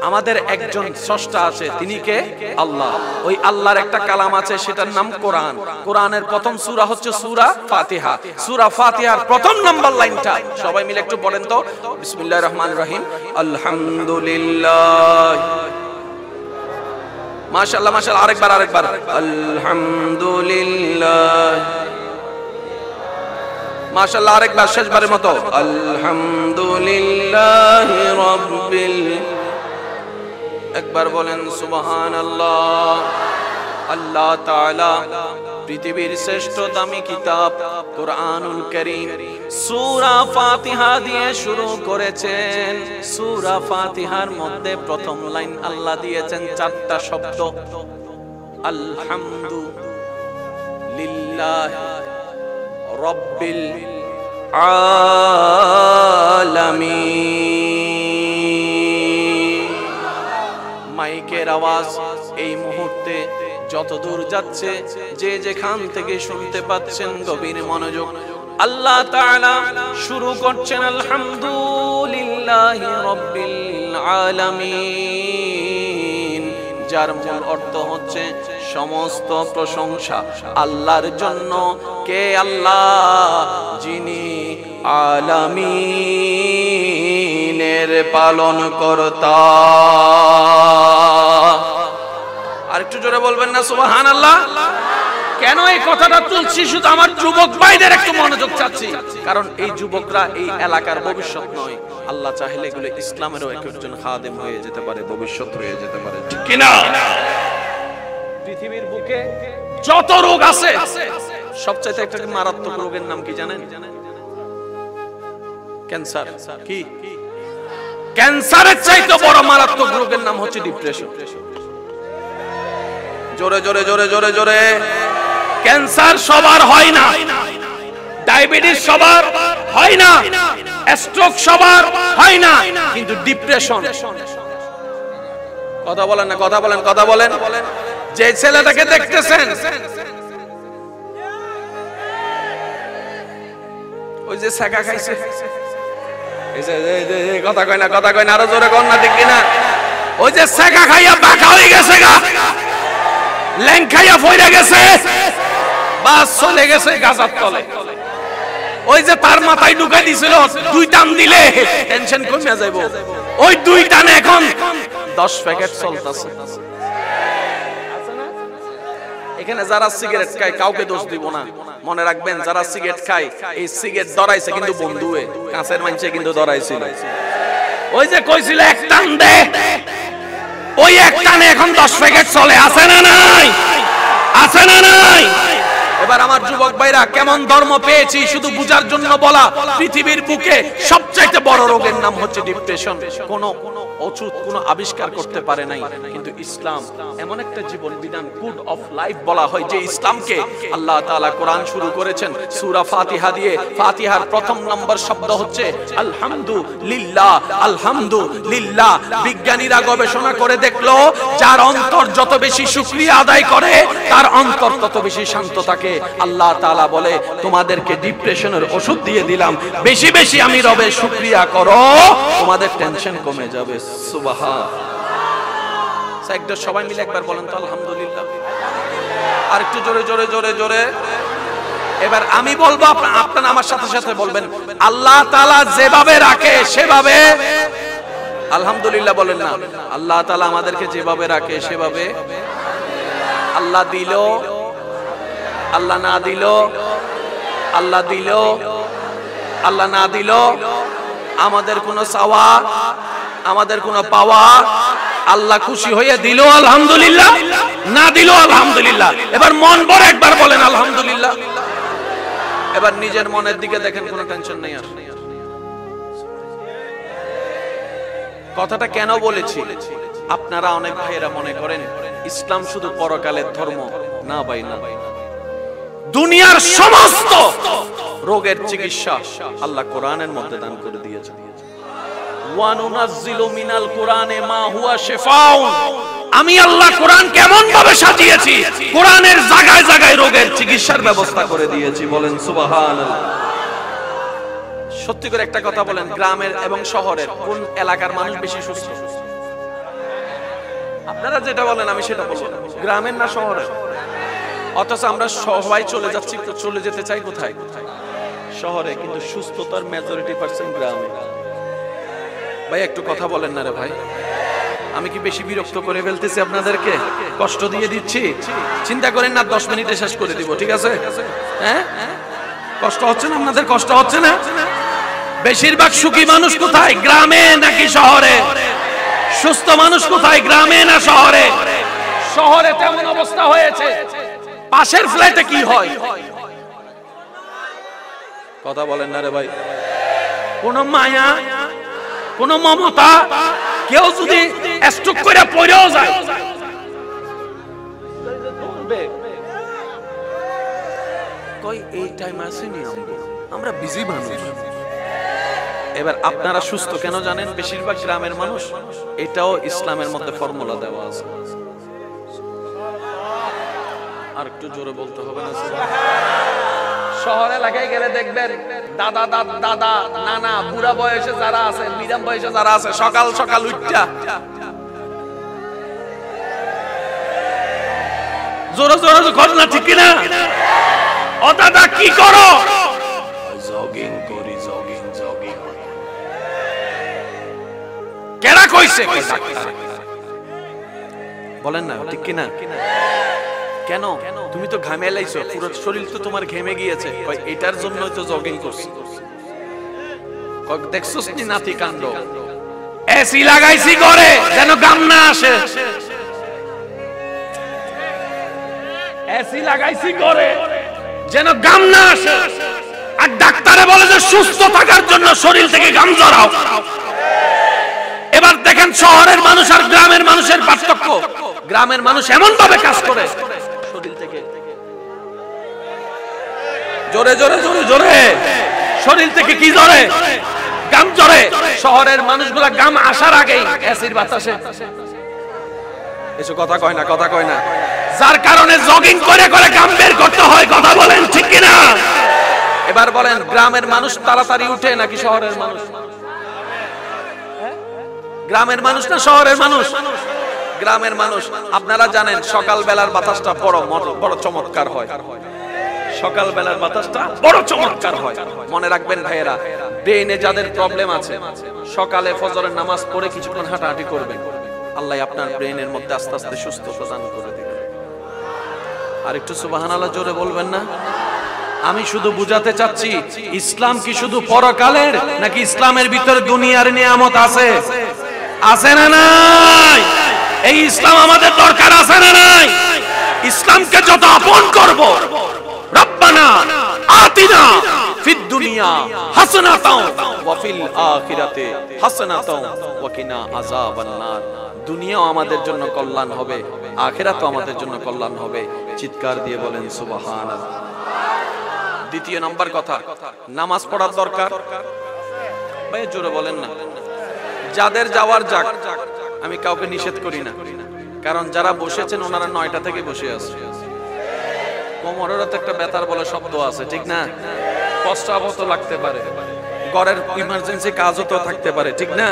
A: আমাদের একজন স্রষ্টা আছে, তিনি কে? আল্লাহ। ওই আল্লাহর একটা কালাম আছে, সেটার নাম কোরআন। কোরআনের প্রথম সূরা হচ্ছে সূরা ফাতিহা। সূরা ফাতিহার প্রথম নাম্বার লাইনটা সবাই মিলে একটু বলেন তো, বিসমিল্লাহির রহমানির রহিম, আলহামদুলিল্লাহ। মাশাআল্লাহ, মাশাআল্লাহ, আরেকবার আরেকবার, আলহামদুলিল্লাহ। মাশাআল্লাহ, আরেকবার, শেষবারের মতো, আলহামদুলিল্লাহি রাব্বিল। একবার বলেন সুবহানাল্লাহ। আল্লাহ তাআলা পৃথিবীর শ্রেষ্ঠ দামি কিতাব কোরআনুল কারীম সূরা ফাতিহা দিয়ে শুরু করেছেন। সূরা ফাতিহার মধ্যে প্রথম লাইন আল্লাহ দিয়েছেন চারটা শব্দ, আলহামদুলিল্লাহ রাব্বিল আলামিন। মাইকের আওয়াজ এই মুহূর্তে যত দূর যাচ্ছে, যে যেখান থেকে শুনতে পাচ্ছেন, গভীর মনোযোগ। আল্লাহ তাআলা শুরু করছেন আলহামদুলিল্লাহি রাব্বিল আলামিন, যার মূল অর্থ হচ্ছে সমস্ত প্রশংসা আল্লাহর জন্য। কে আল্লাহ? যিনি আলামিনের পালন কর্তা। আর একটু জোরে বলবেন না সুবহানাল্লাহ? কেন এই কথাটা তুলছি? শুধু আমার যুবক ভাইদের একটু মনোযোগ চাচ্ছি, কারণ এই যুবকরা এই এলাকার ভবিষ্যৎ নয়। আল্লাহ চাইলে এগুলো ইসলামেরও একজন খাদেম হয়ে যেতে পারে, ভবিষ্যৎ হয়ে যেতে পারে, ঠিক কি না? পৃথিবীর বুকে যত রোগ আছে, সবচেয়ে একটা মারাত্মক রোগের নাম কি জানেন? ক্যান্সার। কি? ক্যান্সারের চাইতে বড় মারাত্মক রোগের নাম হচ্ছে ডিপ্রেশন। জোরে জোরে জোরে জোরে জোরে। ক্যান্সার সবার হয় না, ডায়াবেটিস সবার হয় না, স্ট্রোক সবার হয় না, কিন্তু ডিপ্রেশন। কথা বলেন না, কথা বলেন, কথা বলেন। যে ছেলেটাকে দেখতেছেন, ওই যে সেকা খাইছে, কথা কয় না, কথা কয় না, আরো জোরে কর না, ঠিক কিনা? ওই যে সেকা খাইয়া বাঁকা হয়ে গেছে গা, ল্যাং খাইয়া ফইরা গেছে, বাস চলে গেছে গাজার তলে। ওই যে তার মাথায় ঢুকাই দিছিল, 2 টান দিলে টেনশন কমে যাইব, ওই 2 টানে এখন 10 প্যাকেট চলতেছে। এখানে যারা সিগারেট খায় কাউকে দোষ দিব না, মনে রাখবেন যারা সিগারেট খায়, এই সিগারেট ধরাইছে কিন্তু বন্ধুয়ে, কাঁচের মানুষে কিন্তু ধরাইছিল। ওই যে কইছিল এক টান দে, ওই এক টানে এখন 10 প্যাকেট চলে। আছে না নাই? আছে না নাই? এবার আমার যুবক ভাইরা, কেমন ধর্ম পেয়েছি শুধু বুঝার জন্য বলা। পৃথিবীর বুকে সবচাইতে বড় রোগের নাম হচ্ছে ডিপ্রেশন। কোনো ওষুধ কোনো আবিষ্কার করতে পারে নাই, কিন্তু ইসলাম এমন একটা জীবন বিধান, কোড অফ লাইফ বলা হয়, যে ইসলামকে আল্লাহ তাআলা কোরআন শুরু করেছেন সূরা ফাতিহা দিয়ে। ফাতিহার প্রথম নম্বর শব্দ হচ্ছে আলহামদুলিল্লাহ। আলহামদুলিল্লাহ। বিজ্ঞানীরা গবেষণা করে দেখলো, যার অন্তর যত বেশি শুকরিয়া আদায় করে, তার অন্তর তত বেশি শান্ত থাকে। আল্লাহ তাআলা বলে, তোমাদেরকে ডিপ্রেশনের ওষুধ দিয়ে দিলাম, বেশি বেশি আমি রবের শুকরিয়া করো, তোমাদের টেনশন কমে যাবে। সুবহানাল্লাহ। একটু সবাই মিলে একবার বলেন তো আলহামদুলিল্লাহ। আর একটু জোরে জোরে জোরে জোরে। এবার আমি বলবো, আপনারা আমার সাথে সাথে বলবেন, আল্লাহ তাআলা যেভাবে রাখে সেভাবে আলহামদুলিল্লাহ বলেন না। আল্লাহ তাআলা আমাদেরকে যেভাবে রাখে সেভাবে। আল্লাহ দিল, আল্লাহ না দিল, আল্লাহ দিল, আল্লাহ না দিল, আমাদের কোনো চাওয়া আমাদের কোনো পাওয়া, আল্লাহ খুশি হয়ে দিল আলহামদুলিল্লাহ, না দিল আলহামদুলিল্লাহ। এবার মন ভরে একবার বলেন আলহামদুলিল্লাহ। এবার নিজের মনের দিকে দেখেন, কোনো টেনশন নেই আর। কথাটা কেন বলেছি, আপনারা অনেক ভাইয়েরা মনে করেন ইসলাম শুধু পরকালের ধর্ম। না ভাই, না। দুনিয়ার সমস্ত রোগের চিকিৎসা আল্লাহ কোরআনের মধ্যে দান করে দিয়েছেন। ওয়ানুনাজ্জিলু মিনাল কোরআনে মা হুয়া শিফাউন। আমি আল্লাহ কোরআন কেমন ভাবে সাজিয়েছি, কোরআনের জায়গায় জায়গায় রোগের চিকিৎসার ব্যবস্থা করে দিয়েছি। বলেন সুবহানাল্লাহ। সত্যি করে একটা কথা বলেন, গ্রামের এবং শহরের কোন এলাকার মানুষ বেশি সুস্থ? আপনারা যেটা বলেন আমি সেটা বলবো, গ্রামের না শহরের? অথচ আমরা সবাই চলে যাচ্ছি, চলে যেতে চাই কোথায়? শহরে। কিন্তু সুস্থতার মেজরিটি পার্সেন্ট গ্রামে। ভাই একটু কথা বলেন না রে ভাই। আমি কি বেশি বিরক্ত করে ফেলতেছি আপনাদেরকে? কষ্ট দিয়ে দিচ্ছি? চিন্তা করেন না, 10 মিনিটে শেষ করে দিব, ঠিক আছে? হ্যাঁ, কষ্ট হচ্ছে না আপনাদের? কষ্ট হচ্ছে না? বেশিরভাগ সুখী মানুষ কোথায়, গ্রামে নাকি শহরে? সুস্থ মানুষ কোথায়, গ্রামে না শহরে? শহরে তেমন অবস্থা হয়েছে, পাশের ফ্ল্যাটে কি হয়? কথা বলেন না রে ভাই। কোন মায়া, কোন মমতা, কেউ যদি স্ট্রোক করে পড়েও যায়, কই এই টাইম আসেনি, আমরা বিজি মানুষ। এবার আপনারা সুস্থ কেন জানেন? বেশিরভাগ গ্রামের মানুষ। এটাও ইসলামের মধ্যে ফর্মুলা দেওয়া আছে। আর একটু জোরে বলতে হবে না? শহর এলাকায় গেলে দেখবেন দাদা দাদা নানা বুড়া বয়সে যারা আছে, মিডিয়াম বয়সে যারা আছে, সকাল সকাল উঠা জোরে জোরে ঘটনা, ঠিক না? ও দাদা কি করো? জগিং করি, জগিং জগিং। কেডা কইছে? বলেন না, ঠিক কি না? কেন? তুমি তো ঘামে লাইছো, পুরো শরীর তো তোমার ঘেমে গিয়েছে। এটার জন্যই তো জগিং করছি। দেখছস নি নাতি কাণ্ড? এসি লাগাইছি করে যেন ঘাম না আসে। এসি লাগাইছি করে যেন ঘাম না আসে। আর ডাক্তারে বলে যে সুস্থ থাকার জন্য শরীর থেকে ঘাম ঝরাও। এবার দেখেন শহরের মানুষ আর গ্রামের মানুষের পার্থক্য। গ্রামের মানুষ এমন ভাবে কাজ করে শরীর থেকে জোরে জোরে জোরে জোরে শরীর থেকে কি জোরে? ঘাম জোরে। শহরের মানুষগুলা ঘাম আসার আগেই এসির বাতাসে এসো, কথা কয় না, কথা কয় না। যার কারণে জগিং করে করে ঘাম বের করতে হয়। কথা বলেন ঠিক কি না? এবার বলেন, গ্রামের মানুষ তাড়াতাড়ি উঠে নাকি শহরের মানুষ? গ্রামের মানুষ না শহরের মানুষ? গ্রামের মানুষ। আপনারা জানেন সকাল বেলার বাতাসটা বড় চমৎকার হয়। সকাল বেলার বাতাসটা বড় চমৎকার হয়। মনে রাখবেন ভাইয়েরা, ব্রেইনে যাদের প্রবলেম আছে, সকালে ফজরের নামাজ পড়ে কিছুক্ষণ হাঁটাহাঁটি করবেন, আল্লাহ আপনার ব্রেইনের মধ্যে আস্তে আস্তে সুস্থতা দান করে দিবেন। আর একটু সুবহানাল্লাহ জোরে বলবেন না? আমি শুধু বুঝাতে চাচ্ছি, ইসলাম কি শুধু পরকালের, নাকি ইসলামের ভিতরে দুনিয়ার নিয়ামত আছে? আছে না নাই? এই ইসলাম আমাদের দরকার আছে না নাই? ইসলামকে যত আপন করব, রব্বানা আতিনা ফিদ দুনিয়া হাসানাতাও ওয়া ফিল আখিরাতি হাসানাতাও ওয়া কিনা আযাবান নার। দুনিয়াও আমাদের জন্য কল্যাণ হবে, আখিরাতও আমাদের জন্য কল্যাণ হবে। চিৎকার দিয়ে বলেন সুবহানাল্লাহ। দ্বিতীয় নাম্বার কথা, নামাজ পড়ার দরকার। ভাই জোরে বলেন না। যাদের যাওয়ার যাক, আমি কাউকে নিষেধ করি না। কারণ যারা বসেছেন ওনারা 9টা থেকে বসে আছে। কোমরেরও তো একটা ব্যথার বলে শব্দ আছে, ঠিক না? কষ্ট আবত লাগতে পারে, ঘরের ইমার্জেন্সি কাজও তো থাকতে পারে, ঠিক না?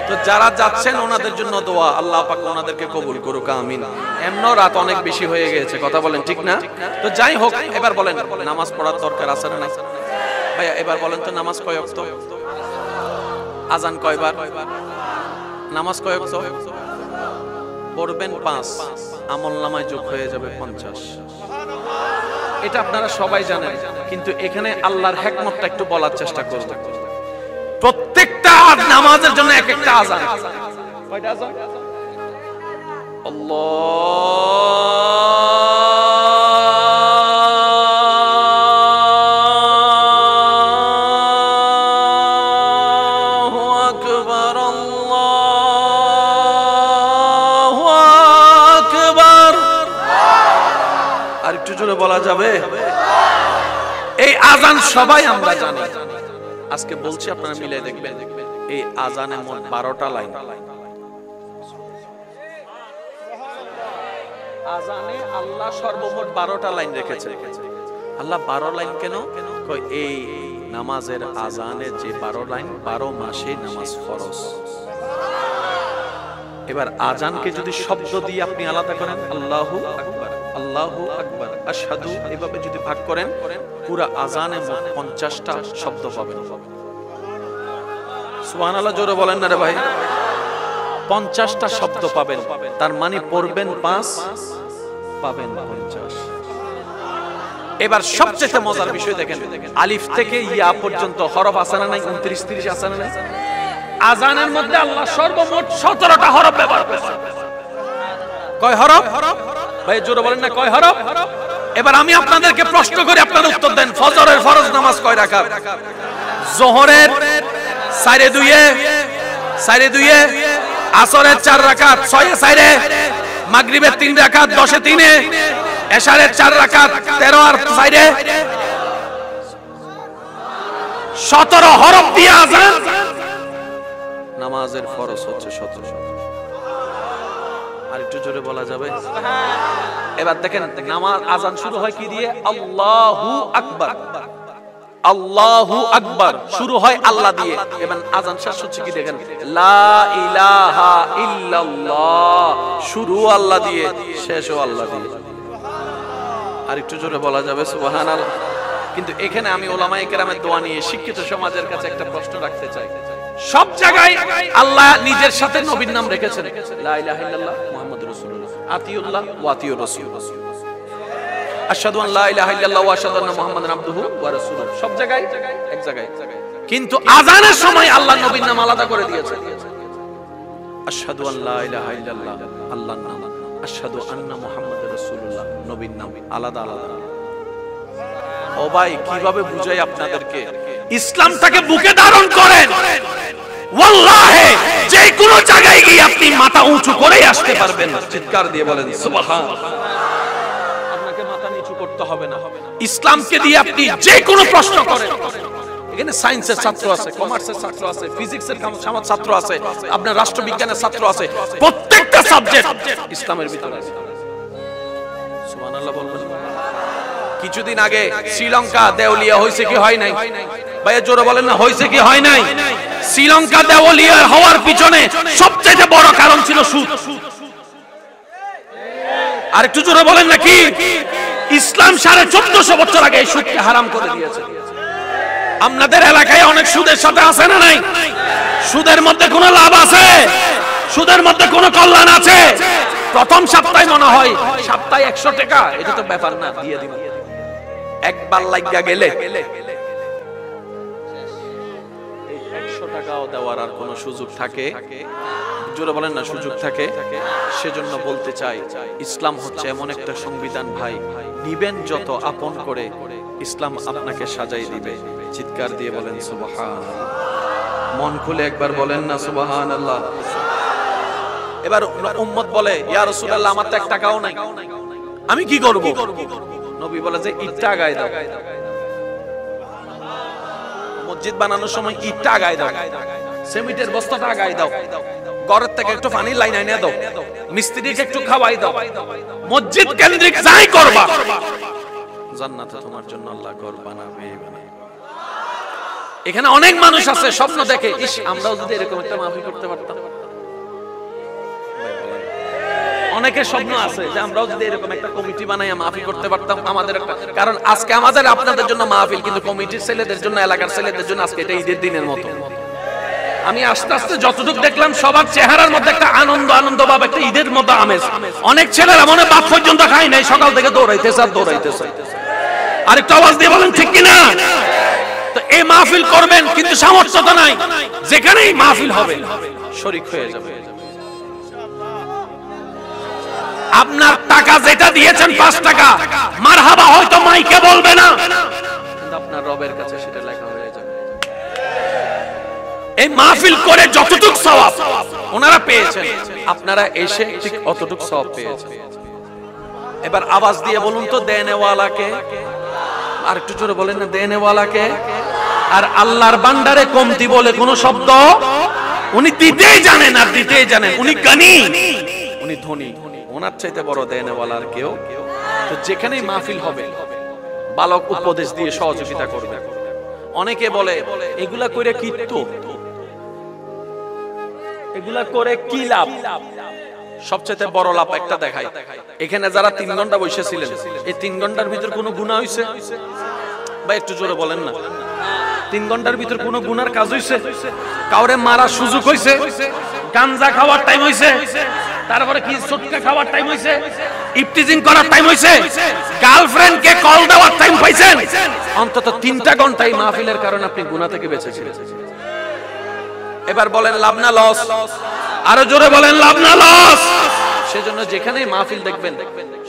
A: তো যারা যাচ্ছেন ওনাদের জন্য দোয়া, আল্লাহ পাক ওনাদেরকে কবুল করুক, আমিন। এমনও রাত অনেক বেশি হয়ে গেছে, কথা বলেন ঠিক না? তো যাই হোক, এবার বলেন নামাজ পড়ার দরকার আছে না? ভাইয়া এবার বলেন তো, নামাজ কয় ওয়াক্ত? আজান কয়বার? নামাজ কয় ওয়াক্ত? পড়বেন 5, আমলনামায় যোগ হয়ে যাবে 50। এটা আপনারা সবাই জানেন, কিন্তু এখানে আল্লাহর হিকমতটা একটু বলার চেষ্টা করব। প্রত্যেকটা নামাজের জন্য এক একটা আজান। কয়টা আযান? আল্লাহু আকবার, আল্লাহু আকবার। আর একটু জোরে বলা যাবে? এই আযান সবাই আমরা জানি। আজকে বলছি, আপনারা মিলে দেখবেন, এই আযানে মোট 12টা লাইন। আযানে আল্লাহ সর্বমোট 12টা লাইন রেখেছে। আল্লাহ 12 লাইন কেন? এই নামাজের আযানের যে 12 লাইন, 12 মাসে নামাজ ফরজ। এবার আযানকে যদি শব্দ দিয়ে আপনি আলাদা করেন, আল্লাহু আকবার, আল্লাহু আকবার, আশহাদু, এভাবে যদি ভাগ করেন, পুরো আযানে মোট 50টা শব্দ পাবেন। সুবহানাল্লাহ, জোরে বলেন না রে ভাই। 50টা শব্দ পাবেন, তার মানে পড়বেন 5, পাবেন 50। এবার সবচেয়ে মজার বিষয় দেখেন, আলিফ থেকে ইয়া পর্যন্ত হরফ আছে না নাই? 29-30 আছে না নাই? আযানের মধ্যে আল্লাহ সর্বমোট 17টা হরফ ব্যবহার করেছে। কয় হরফ ভাই? জোরে বলেন না, কয় হরফ? এবার আমি আপনাদেরকে প্রশ্ন করি, আপনারা উত্তর দেন। ফজরের ফরজ নামাজ কয় রাকাত? যোহরের 4-2, আসরের 4 রাকাত, 6-4, মাগরিবের 3 রাকাত, 10-3, এশারের 4 রাকাত, 13 আর 4, 17 হরফ দিয়ে আযান। নামাজের ফরজ হচ্ছে 17। আর একটু জোরে বলা যাবে? এবার দেখেন, নামাজ আযান শুরু হয় কি দিয়ে? আল্লাহু আকবার। আল্লাহু আকবার শুরু হয় আল্লাহ দিয়ে। এবং আযান শেষ হচ্ছে কি দেখেন, লা ইলাহা ইল্লাল্লাহ, শুরু আল্লাহ দিয়ে, শেষও আল্লাহ দিয়ে। আর একটু জোরে বলা যাবে? সুবহানাল্লাহ। কিন্তু এখানে আমি উলামায়ে কেরামের দোয়া নিয়ে শিক্ষিত সমাজের কাছে একটা প্রশ্ন রাখতে চাই। সব জায়গায় আল্লাহ নিজের সাথে নবীর নাম রেখেছেন, লা ইলাহা ইল্লাল্লাহ মুহাম্মাদুর রাসূলুল্লাহ, আতিউল্লাহ ওয়া আতিউর রাসূল, আশহাদু আন লা ইলাহা ইল্লাল্লাহ ওয়া আশহাদু আন্না মুহাম্মাদান আবদুহু ওয়া রাসূলুহু। সব জায়গায় এক জায়গায়। কিন্তু আযানের সময় আল্লাহ নবীর নাম আলাদা করে দিয়েছেন। আশহাদু আন লা ইলাহা ইল্লাল্লাহ আল্লাহর নাম, আশহাদু আন্না মুহাম্মাদার রাসূলুল্লাহ নবীর নাম আলাদা আলাদা। ও ভাই, কিভাবে বুঝাই আপনাদেরকে? ইসলামটাকে বুকে ধারণ করেন, ওয়াল্লাহি যে কোনো জায়গায় গিয়ে আপনি মাথা উঁচু করেই আসতে পারবেন। চিৎকার দিয়ে বলেন সুবহানাল্লাহ। আপনাকে মাথা নিচু করতে হবে না। ইসলামকে দিয়ে আপনি যে কোনো প্রশ্ন করেন। এখানে সায়েন্সের ছাত্র আছে, কমার্সের ছাত্র আছে, ফিজিক্সের ছাত্র আছে, আপনার রাষ্ট্রবিজ্ঞানের ছাত্র আছে, প্রত্যেকটা সাবজেক্ট ইসলামের ভিতরে আছে। সুবহানাল্লাহ বলবেন। কিছুদিন আগে শ্রীলঙ্কা দেওলিয়া হয়েছে কি হয় নাই? ভাইয়া জোরে বলেন না, হয়েছে কি হয় নাই? শ্রীলঙ্কা দেওলিয়া হওয়ার পিছনে সবচেয়ে বড় কারণ ছিল সুদ। আর একটু জোরে বলেন না কি? ইসলাম 1450 বছর আগে এই সুদকে হারাম করে দিয়েছে। আপনাদের এলাকায় অনেক সুদের সাথে আছে না নাই? সুদের মধ্যে কোনো লাভ আছে? সুদের মধ্যে কোনো কল্যাণ আছে? প্রথম সপ্তাহে মনে হয় সপ্তাহে 100 টাকা, এটা তো ব্যাপার না, দিয়ে দিবেন। একবার লাগিয়া গেলে 100 টাকাও দেওয়ার আর কোনো সুযোগ থাকে? জোরে বলেন না, সুযোগ থাকে? সেজন্য বলতে চাই, ইসলাম হচ্ছে এমন একটা সংবিধান ভাই, নিবেন যত আপন করে, ইসলাম আপনাকে সাজাই দিবে। চিৎকার দিয়ে বলেন সুবহানাল্লাহ। মন খুলে একবার বলেন না সুবহানাল্লাহ। এবার উম্মত বলে, ইয়া রাসূলুল্লাহ আমার তো 1 টাকাও নাই, আমি কি করব? নবী বলে যে ইটটা আগায় দাও। মসজিদ বানানোর সময় ইটটা আগায় দাও, সিমেন্টের বস্তাটা আগায় দাও, ঘরের থেকে একটু পানির লাইন এনে দাও, মিস্ত্রিকে একটু খাওয়াই দাও, মসজিদ কেন্দ্রিক যাই করবা, জান্নাতে তোমার জন্য আল্লাহ ঘর বানাবে। এখানে অনেক মানুষ আছে স্বপ্ন দেখে, ইস আমরাও যদি এরকম একটা মাহফিল করতে পারতাম। অনেকের স্বপ্ন আছে যে আমরাও যদি এরকম একটা কমিটি বানাই মাহফিল করতে পারতাম আমাদের একটা। কারণ আজকে আমাদের আপনাদের জন্য মাহফিল, কিন্তু কমিটির ছেলেদের জন্য, এলাকার ছেলেদের জন্য আজকে এটা ঈদের দিনের মতো। আমি আস্তে আস্তে যতটুকু দেখলাম সবার চেহারার মধ্যে একটা আনন্দ ভাব, একটা ঈদের মতো আমেজ। অনেক ছেলেরা মনে ভাত পর্যন্ত খায় নাই, সকাল থেকে দৌড়াইতেছে আর দৌড়াইতেছে। আরেকটু আওয়াজ দিয়ে বলেন ঠিক কিনা? তো এই মাহফিল করবেন, কিন্তু সামর্থ্য তো নাই। যেখানেই মাহফিল হবে শরীক হয়ে যাবে।
B: আপনার টাকা যেটা দিয়েছেন 5 টাকা, মারহাবা হয়তো মাইকে বলবে না,
A: কিন্তু আপনার রবের কাছে সেটা লেখা হয়ে যাবে।
B: এই মাহফিল করে যতটুকু সওয়াব
A: ওনারা পেয়েছেন, আপনারা এসে ঠিক অতটুকু সওয়াব পেয়েছেন। এবার আওয়াজ দিয়ে বলুন তো, দেনেওয়ালাকে। আর একটু জোরে বলেন না, দেনেওয়ালাকে। আর আল্লাহর ভান্ডারে কমতি বলে কোন শব্দ,
B: উনি দিতেই জানেন আর দিতেই জানেন, উনি গানি,
A: উনি ধনী, ওনার চাইতে বড় দেনেওয়ালার কেউ। তো যেখানেই মাহফিল হবে বালক উপদেশ দিয়ে সহযোগিতা করবে। অনেকে বলে এগুলা করে কি, তো এগুলা করে কি লাভ? সবচেয়ে বড় লাভ একটা দেখাই। এখানে যারা 3 ঘন্টা বসেছিলেন, এই 3 ঘন্টার ভিতর কোনো গুনাহ হইছে? বা একটু জোরে বলেন না। 3 ঘন্টার ভিতর কোনো গুনার কাজ হইছে? কাউরে মারার সুযোগ হইছে? গাঞ্জা খাওয়ার টাইম হইছে? তারপরে কি সুটকা খাওয়ার টাইম হইছে?
B: ইফতিজিং করার টাইম হইছে? গার্লফ্রেন্ড কে কল দেওয়ার টাইম পাইছেন?
A: অন্তত 3টা ঘন্টাই মাহফিলের কারণে আপনি গুনাহ থেকে বেঁচেছিলেন। এবার বলেন লাভ না লস?
B: আরো জোরে বলেন লাভ না লস?
A: সেজন্য যেখানেই মাহফিল দেখবেন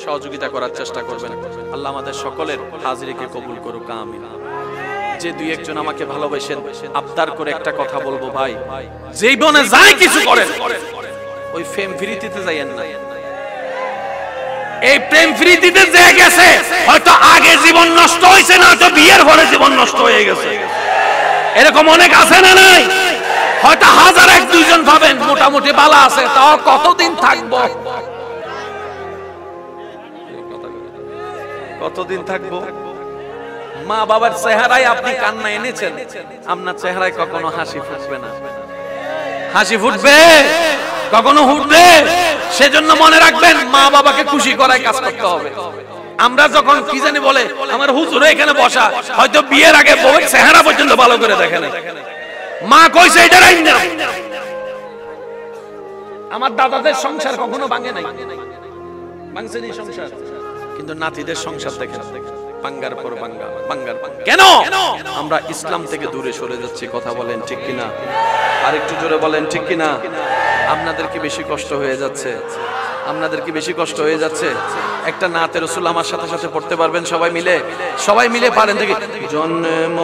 A: সহযোগিতা করার চেষ্টা করবেন। আল্লাহ আমাদের সকলের হাজিরিকে কবুল করুক, আমিন। যে 2-1 জন আমাকে ভালোবাসেন, আবদার করে একটা কথা বলবো, ভাই
B: জীবনে যাই কিছু করেন,
A: ওই ফেম ফ্রিতে যাইয়েন না।
B: এই প্রেম ফ্রিতে যে গেছে, হয়তো আগে জীবন নষ্ট হয়েছে, না তো বিয়ের পরে জীবন নষ্ট হয়ে গেছে। এরকম অনেক আছে না নাই? হয়তো 1000-1-2 জন পাবেন মোটামুটি বালা আছে, তাও কতদিন থাকবো?
A: কতদিন থাকবো? মা বাবার চেহারায় আপনি কান্না এনেছেন, আপনার চেহারায় কখনো হাসি ফুটবে না।
B: হাসি ফুটবে? কখনো ফুটবে? সেজন্য মনে রাখবেন, মা বাবাকে খুশি করায় কাজ করতে হবে। আমরা যখন কি জানি বলে, আমার হুজুর এখানে বসা, হয়তো বিয়ের আগে বউয়ের চেহারা পর্যন্ত ভালো করে দেখে না। মা কইছে এটা রাইন না।
A: আমার দাদাদের সংসার কখনো ভাঙে নাই, ভাঙছে নি সংসার, কিন্তু নাতিদের সংসার দেখেন বাঙ্গার পর বাঙ্গা, বাঙ্গার বাঙ্গা।
B: কেন?
A: আমরা ইসলাম থেকে দূরে সরে যাচ্ছি। কথা বলেন ঠিক কিনা? আর একটু জোরে বলেন ঠিক কিনা? আপনাদের কি বেশি কষ্ট হয়ে যাচ্ছে? আপনাদের কি বেশি কষ্ট হয়ে যাচ্ছে? একটা নাতে রাসূল আমার সাথে সাথে পড়তে পারবেন সবাই মিলে? সবাই মিলে পারেন দেখি। জন্ম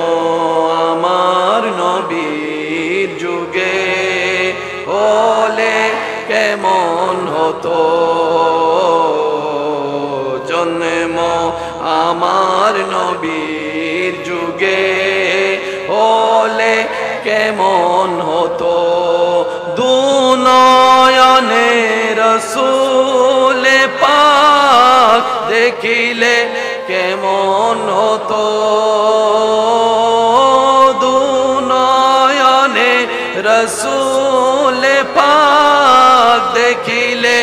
A: আমার নবীর যুগে হলে কেমন হতো, জন্ম আমার নবীর যুগে হলে কেমন হতো, দুনয়নে রাসূল পাক দেখিলে কেমন হতো, দুনয়নে রাসূল পাক দেখিলে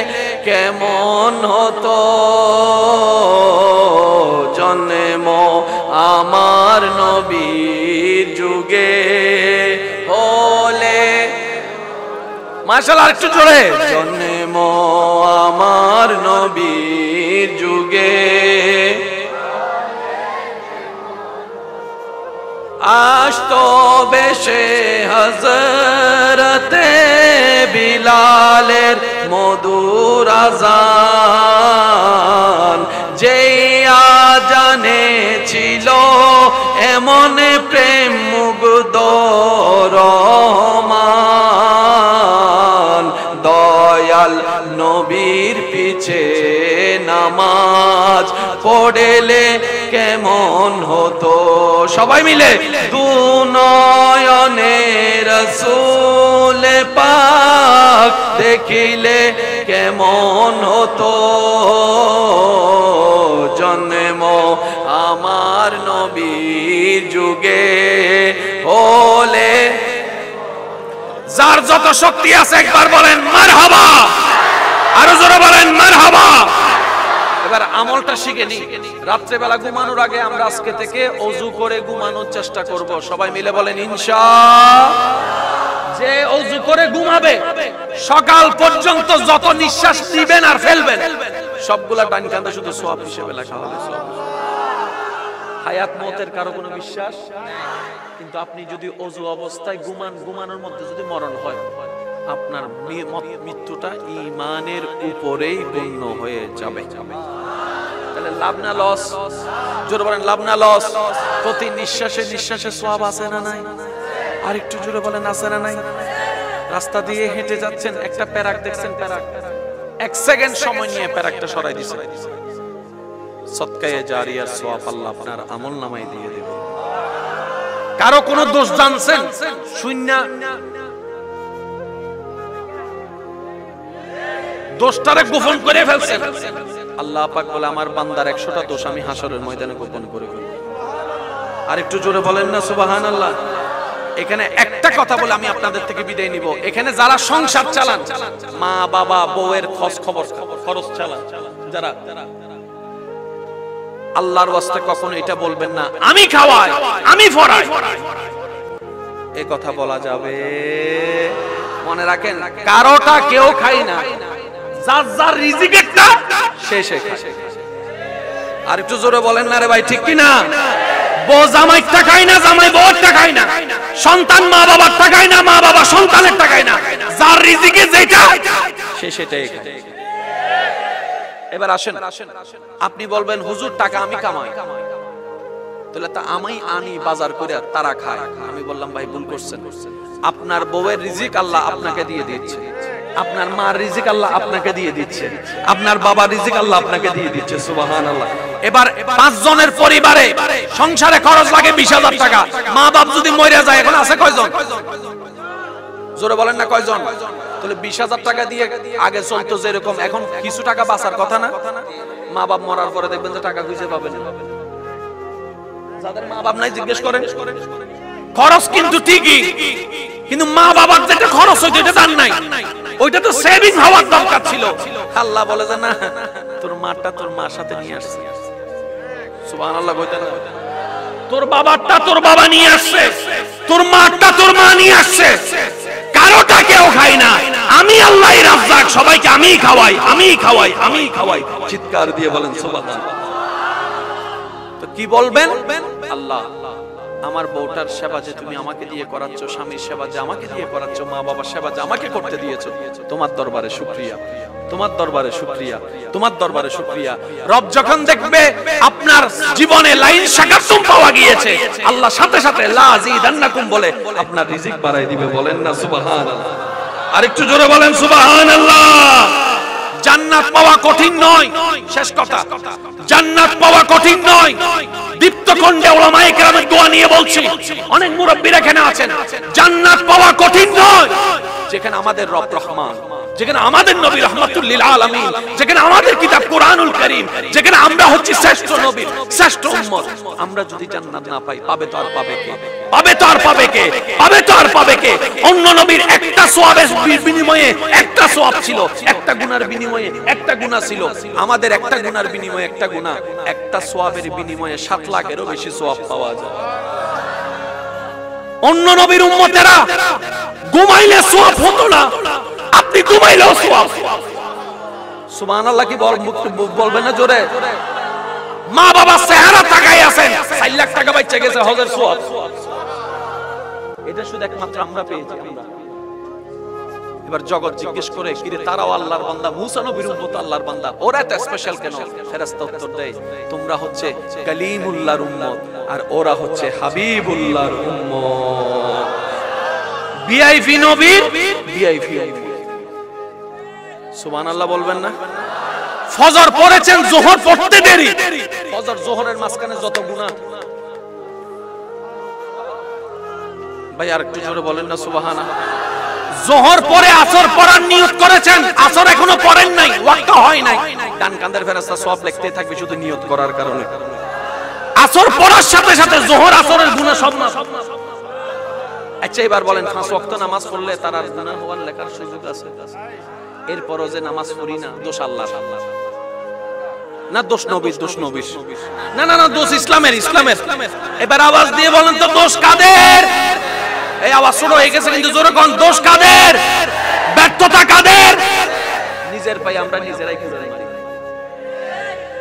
A: কেমন হতো, জন্ম আমার নবীর যুগে হলে।
B: মাশাআল্লাহ, একটু জোরে।
A: জন্ম আমার নবীর যুগে আসতো বেশে হযরতে বিলালের মধুর আযান, যেই আজানে ছিল এমন প্রেম মুগ্ধ রহমান, দয়াল নবীর পিছে নামাজ পড়লে কেমন হতো। সবাই মিলে। দুনয়নে রাসূল পাক দেখিলে কেমন হতো, জন্ম আমার নবীর যুগে হলে।
B: যার যত শক্তি আছে একবার বলেন মারহাবা, আরো জোরে বলেন মারহাবা।
A: এবার আমলটা শিখে নি। রাত্রেবেলা ঘুমানোর আগে আমরা আজকে থেকে ওযু করে ঘুমানোর চেষ্টা করব। সবাই মিলে বলেন ইনশাআল্লাহ। যে ওযু করে ঘুমাবে, সকাল পর্যন্ত যত নিঃশ্বাস দিবেন আর ফেলবেন সবগুলা ডান কাঁধে শুধু সওয়াব হিসেবে লেখা হবে। হায়াত মওতের কারো কোনো বিশ্বাস, কিন্তু আপনি যদি ওযু অবস্থায় ঘুমান, ঘুমানোর মধ্যে যদি মরণ হয়, আপনার মৃত্যুটা ঈমানের উপরেই গণ্য হয়ে যাবে। তাহলে লাভ না লস? জোরে বলেন লাভ না লস? প্রতি নিঃশ্বাসে নিঃশ্বাসে সওয়াব আছে না নাই? আর একটু জোরে বলেন আছে না নাই? রাস্তা দিয়ে হেঁটে যাচ্ছেন, একটা প্যারাক দেখছেন, প্যারাক 1 সেকেন্ড সময় নিয়ে প্যারাকটা সরাই দিয়েছে, সদকায়ে জারিয়ার সওয়াব আল্লাহ আপনার আমলনামায় দিয়ে দেবে। কারো কোনো দোষ জানছেন শূন্য, দোষটারে গোপন করে ফেলছেন, আল্লাহ পাক বলে আমার বান্দার 100টা দোষ আমি হাসরের ময়দানে গোপন করে ফেলব। আর একটু জোরে বলেন না সুবহানাল্লাহ। এখানে একটা কথা বলে আমি আপনাদের থেকে বিদায় নিব। এখানে যারা সংসার চালান, মা বাবা বউয়ের খরচ চালান, যারা আল্লাহর ওয়াস্তে কখনো এটা বলবেন না আমি খাওয়াই আমি ফরাই, এই কথা বলা যাবে? মনে রাখেন কারোটা কেউ খাই না, যার যার রিজিক একটা শেষে খায়। আর একটু জোরে বলেন না রে ভাই, ঠিক কি না? বউ জামাইটা খায় না, জামাই বউটা খায় না, সন্তান মা বাবার টাকায় না, মা বাবা সন্তানের টাকায় না, যার রিজিকে যেটা সে সেটাই খায়। এবার আসেন, আপনি বলবেন হুজুর টাকা আমি কামাই, তাহলে তা আমি আনি বাজার করে তারা খায়। আমি বললাম ভাই ভুল করছেন, আপনার বউয়ের রিজিক আল্লাহ আপনাকে দিয়ে দিচ্ছে, আপনার মার রিজিক আল্লাহ আপনাকে দিয়ে দিচ্ছে, আপনার বাবার রিজিক আল্লাহ আপনাকে দিয়ে দিচ্ছে। সুবহানাল্লাহ। এবার 5 জনের পরিবারে সংসারে খরচ লাগে 20,000 টাকা, মা বাপ যদি মরে যায় এখন আছে কয়জন? জোরে বলেন না কয়জন? তাহলে 20,000 টাকা দিয়ে আগে চলতো যেরকম, এখন কিছু টাকা বাঁচার কথা না? মা বাপ মরার পরে দেখবেন যে টাকা খুঁজে পাবেন। যাদের মা বাপ নাই জিজ্ঞেস করেন, খরচ কিন্তু ঠিকই, কিন্তু মা বাবার যেটা খরচ হইতো এটা দান নাই, ওইটা তো সেভিং হওয়ার দরকার ছিল। আল্লাহ বলে যে না, তোর মাটা তোর মার সাথে নিয়ে আসছে। সুবহানাল্লাহ কইতে না? তোর বাবারটা তোর বাবা নিয়ে আসছে, তোর মাটা তোর মা নিয়ে আসছে, কারোটা কেউ খায় না। আমি আল্লাহই রাজ্জাক, সবাইকে আমিই খাওয়াই, আমিই খাওয়াই, আমিই খাওয়াই। চিৎকার দিয়ে বলেন সুবহানাল্লাহ। তো কি বলবেন? আল্লাহ আমার বউটার সেবা যে তুমি আমাকে দিয়ে করাচ্ছ, স্বামীর সেবা যে আমাকে দিয়ে করাচ্ছ, মা বাবার সেবা যে আমাকে করতে দিয়েছো, তোমার দরবারে শুকরিয়া, তোমার দরবারে শুকরিয়া, তোমার দরবারে শুকরিয়া। রব যখন দেখবে আপনার জীবনে লাইন শাকাতুম পাওয়া গিয়েছে, আল্লাহ সাথে সাথে লা যিদান্নাকুম বলে আপনার রিজিক বাড়াই দিবে। বলেন না সুবহানাল্লাহ? আর একটু জোরে বলেন সুবহানাল্লাহ। জান্নাত পাওয়া কঠিন নয়, শেষ কথা, জান্নাত পাওয়া কঠিন নয়। দীপ্ত কণ্ঠে উলামায়ে কেরামের দোয়া নিয়ে বলছি, অনেক মুরব্বিরা এখানে আছেন, জান্নাত পাওয়া কঠিন নয়। যেখানে আমাদের রব রহমান, যেখানে আমাদের নবী রাহমাতুল লিল আলামিন, যেখানে আমাদের কিতাব কোরআনুল কারীম, যেখানে আমরা হচ্ছি শ্রেষ্ঠ নবী, শ্রেষ্ঠ উম্মত, আমরা যদি জান্নাত না পাই, পাবে তো আর পাবে কে? পাবে তো আর পাবে কে? পাবে তো আর পাবে কে? অন্য নবীর একটা সওয়াবের বিনিময়ে একটা সওয়াব ছিল, একটা গুনার বিনিময়ে একটা গুনাহ ছিল, আমাদের একটা গুনার বিনিময়ে একটা গুনাহ, একটা সওয়াবের বিনিময়ে 7 লাখেরও বেশি সওয়াব পাওয়া যায়। অন্য নবীর উম্মতেরা ঘুমাইলে সওয়াব হতো না, আপনি ঘুমাইলেও সওয়াব। সুবহানাল্লাহ কি বলবেন না জোরে? মা বাবা চেহারা তাকাই আছেন, 4 লাখ টাকা বাচ্চা গেছে হজের সওয়াব। এটা শুধু একমাত্র আমরা পেয়েছি। এবার জগৎ জিজ্ঞেস করে, কিরে তারাও আল্লাহর বান্দা, মুসা নবীর উম্মত আল্লাহর বান্দা, ওরা এত স্পেশাল কেন? ফেরেশতা উত্তর দেয়, তোমরা হচ্ছে কালিমুল্লাহর উম্মত আর ওরা হচ্ছে হাবিবুল্লাহর উম্মত। ভিআইপি নবীর ভিআইপি। সুবহানাল্লাহ বলবেন না? ফজর পড়েছেন, যোহর পড়তে দেরি, ফজর যোহরের মাঝখানে যত গুনাহ। ভাই আর একটু জোরে বলেন না সুবহানাল্লাহ। যোহর পরে আসর পড়ার নিয়ত করেছেন, আসর এখনো পড়েন নাই, ওয়াক্ত হয় নাই, ডান কাঁধের ফেরেশতা সব লিখতে থাকবে শুধু নিয়ত করার কারণে। আসর পড়ার সাথে সাথে যোহর আসরের গুনাহ সব না। আচ্ছা এবার বলেন, 5 ওয়াক্ত নামাজ পড়লে তার আর গুনাহ হওয়ার লেখার সুযোগ আছে? এরপরও যে নামাজ পড়ি না, দোষ আল্লাহর না, দোষ নবীর? দোষ নবীর না, না না, দোষ ইসলামের, ইসলামের। এবার আওয়াজ দিয়ে বলেন তো দোষ কাদের? এই আওয়াজ ছোট হয়ে গেছে কিন্তু জোরে কোন, দোষ কাদের? ব্যর্থতা কাদের? নিজের পায়ে আমরা নিজেরাই কুড়াল মারি।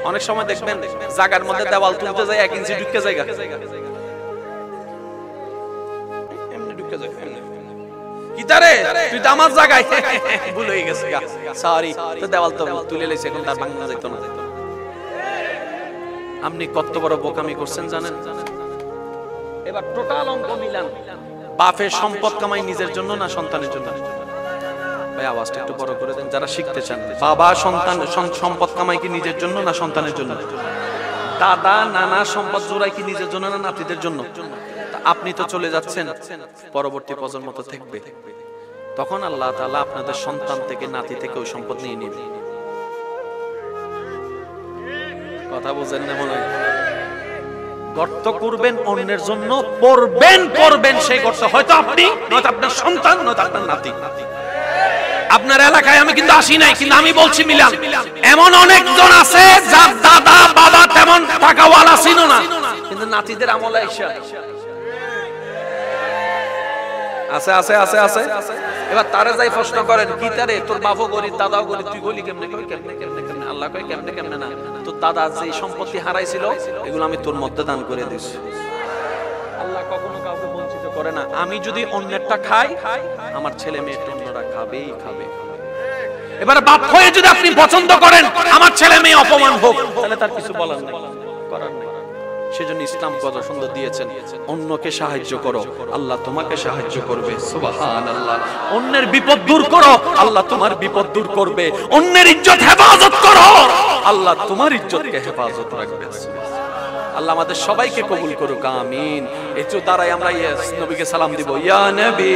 A: অনেক সময় দেখবেন জায়গার মধ্যে দেওয়াল তুলতে যায় 1 ইঞ্চি ঢুকে জায়গা, এমনি ঢুকে যায়।
B: কিতারে তুই তো আমার জায়গায় ভুল হয়ে গেছে সরি তো দেওয়াল তো তুলে লইছে এখন তার ভাঙা যাইতো না আপনি কত বড় বোকামি করছেন জানেন এবার টোটাল অঙ্ক মিলান বাপের সম্পদ কামাই নিজের জন্য না সন্তানের জন্য ভাই আওয়াজটা একটু বড় করে দেন যারা শিখতে চান বাবা সন্তান সম্পদ কামাই কি নিজের জন্য না সন্তানের জন্য দাদা নানা সম্পদ জোড়াই কি নিজের জন্য না নাতিদের জন্য আপনি তো চলে যাচ্ছেন পরবর্তী প্রজন্ম তো থাকবে তখন আল্লাহ তাআলা আপনাদের সন্তান থেকে নাতি থেকে ওই সম্পদ নিয়ে নেবে কথা বুঝেন না মনে হয় গর্ত করবেন অন্যের জন্য পড়বেন সেই গর্ত হয়তো আপনি নয়তো আপনার সন্তান নয়তো আপনার নাতি আপনার এলাকায় আমি কিন্তু আসি নাই কিন্তু আমি বলছি মিলান এমন অনেকজন আছে যার দাদা বাবা তেমন টাকাওয়ালা ছিল না কিন্তু নাতিদের আমলে আইসা আছে আছে আছে আছে এবার তারে যাই প্রশ্ন করেন কি তারে তোর বাপও গরিব দাদাও গরিব তুই গলি কেমনে কই কেমনে কেমনে কেমনে আল্লাহ কই কেমনে কেমনে না তোর দাদা যে সম্পত্তি হারাইছিল এগুলো আমি তোর মধ্যে দান করে দিছি আল্লাহ কখনো কাউকে বঞ্চিত করে না আমি যদি অন্যেরটা খাই আমার ছেলে মেয়ে অন্যরা খাবেই খাবে এবার বাপ হয়ে যদি আপনি পছন্দ করেন আমার ছেলে মেয়ে অপমান হোক তাহলে তার কিছু বলার নেই করার নেই সেজন্য ইসলাম কত সুন্দর দিয়েছেন অন্যকে সাহায্য করো আল্লাহ তোমাকে সাহায্য করবে সুবহানাল্লাহ অন্যের বিপদ দূর করো আল্লাহ তোমার বিপদ দূর করবে অন্যের ইজ্জত হেফাজত করো আল্লাহ তোমার ইজ্জতকে হেফাজত রাখবে আল্লাহ আমাদের সবাইকে কবুল করুক আমিন এই তো দাঁড়াই আমরা নবীকে সালাম দিব ইয়া নবী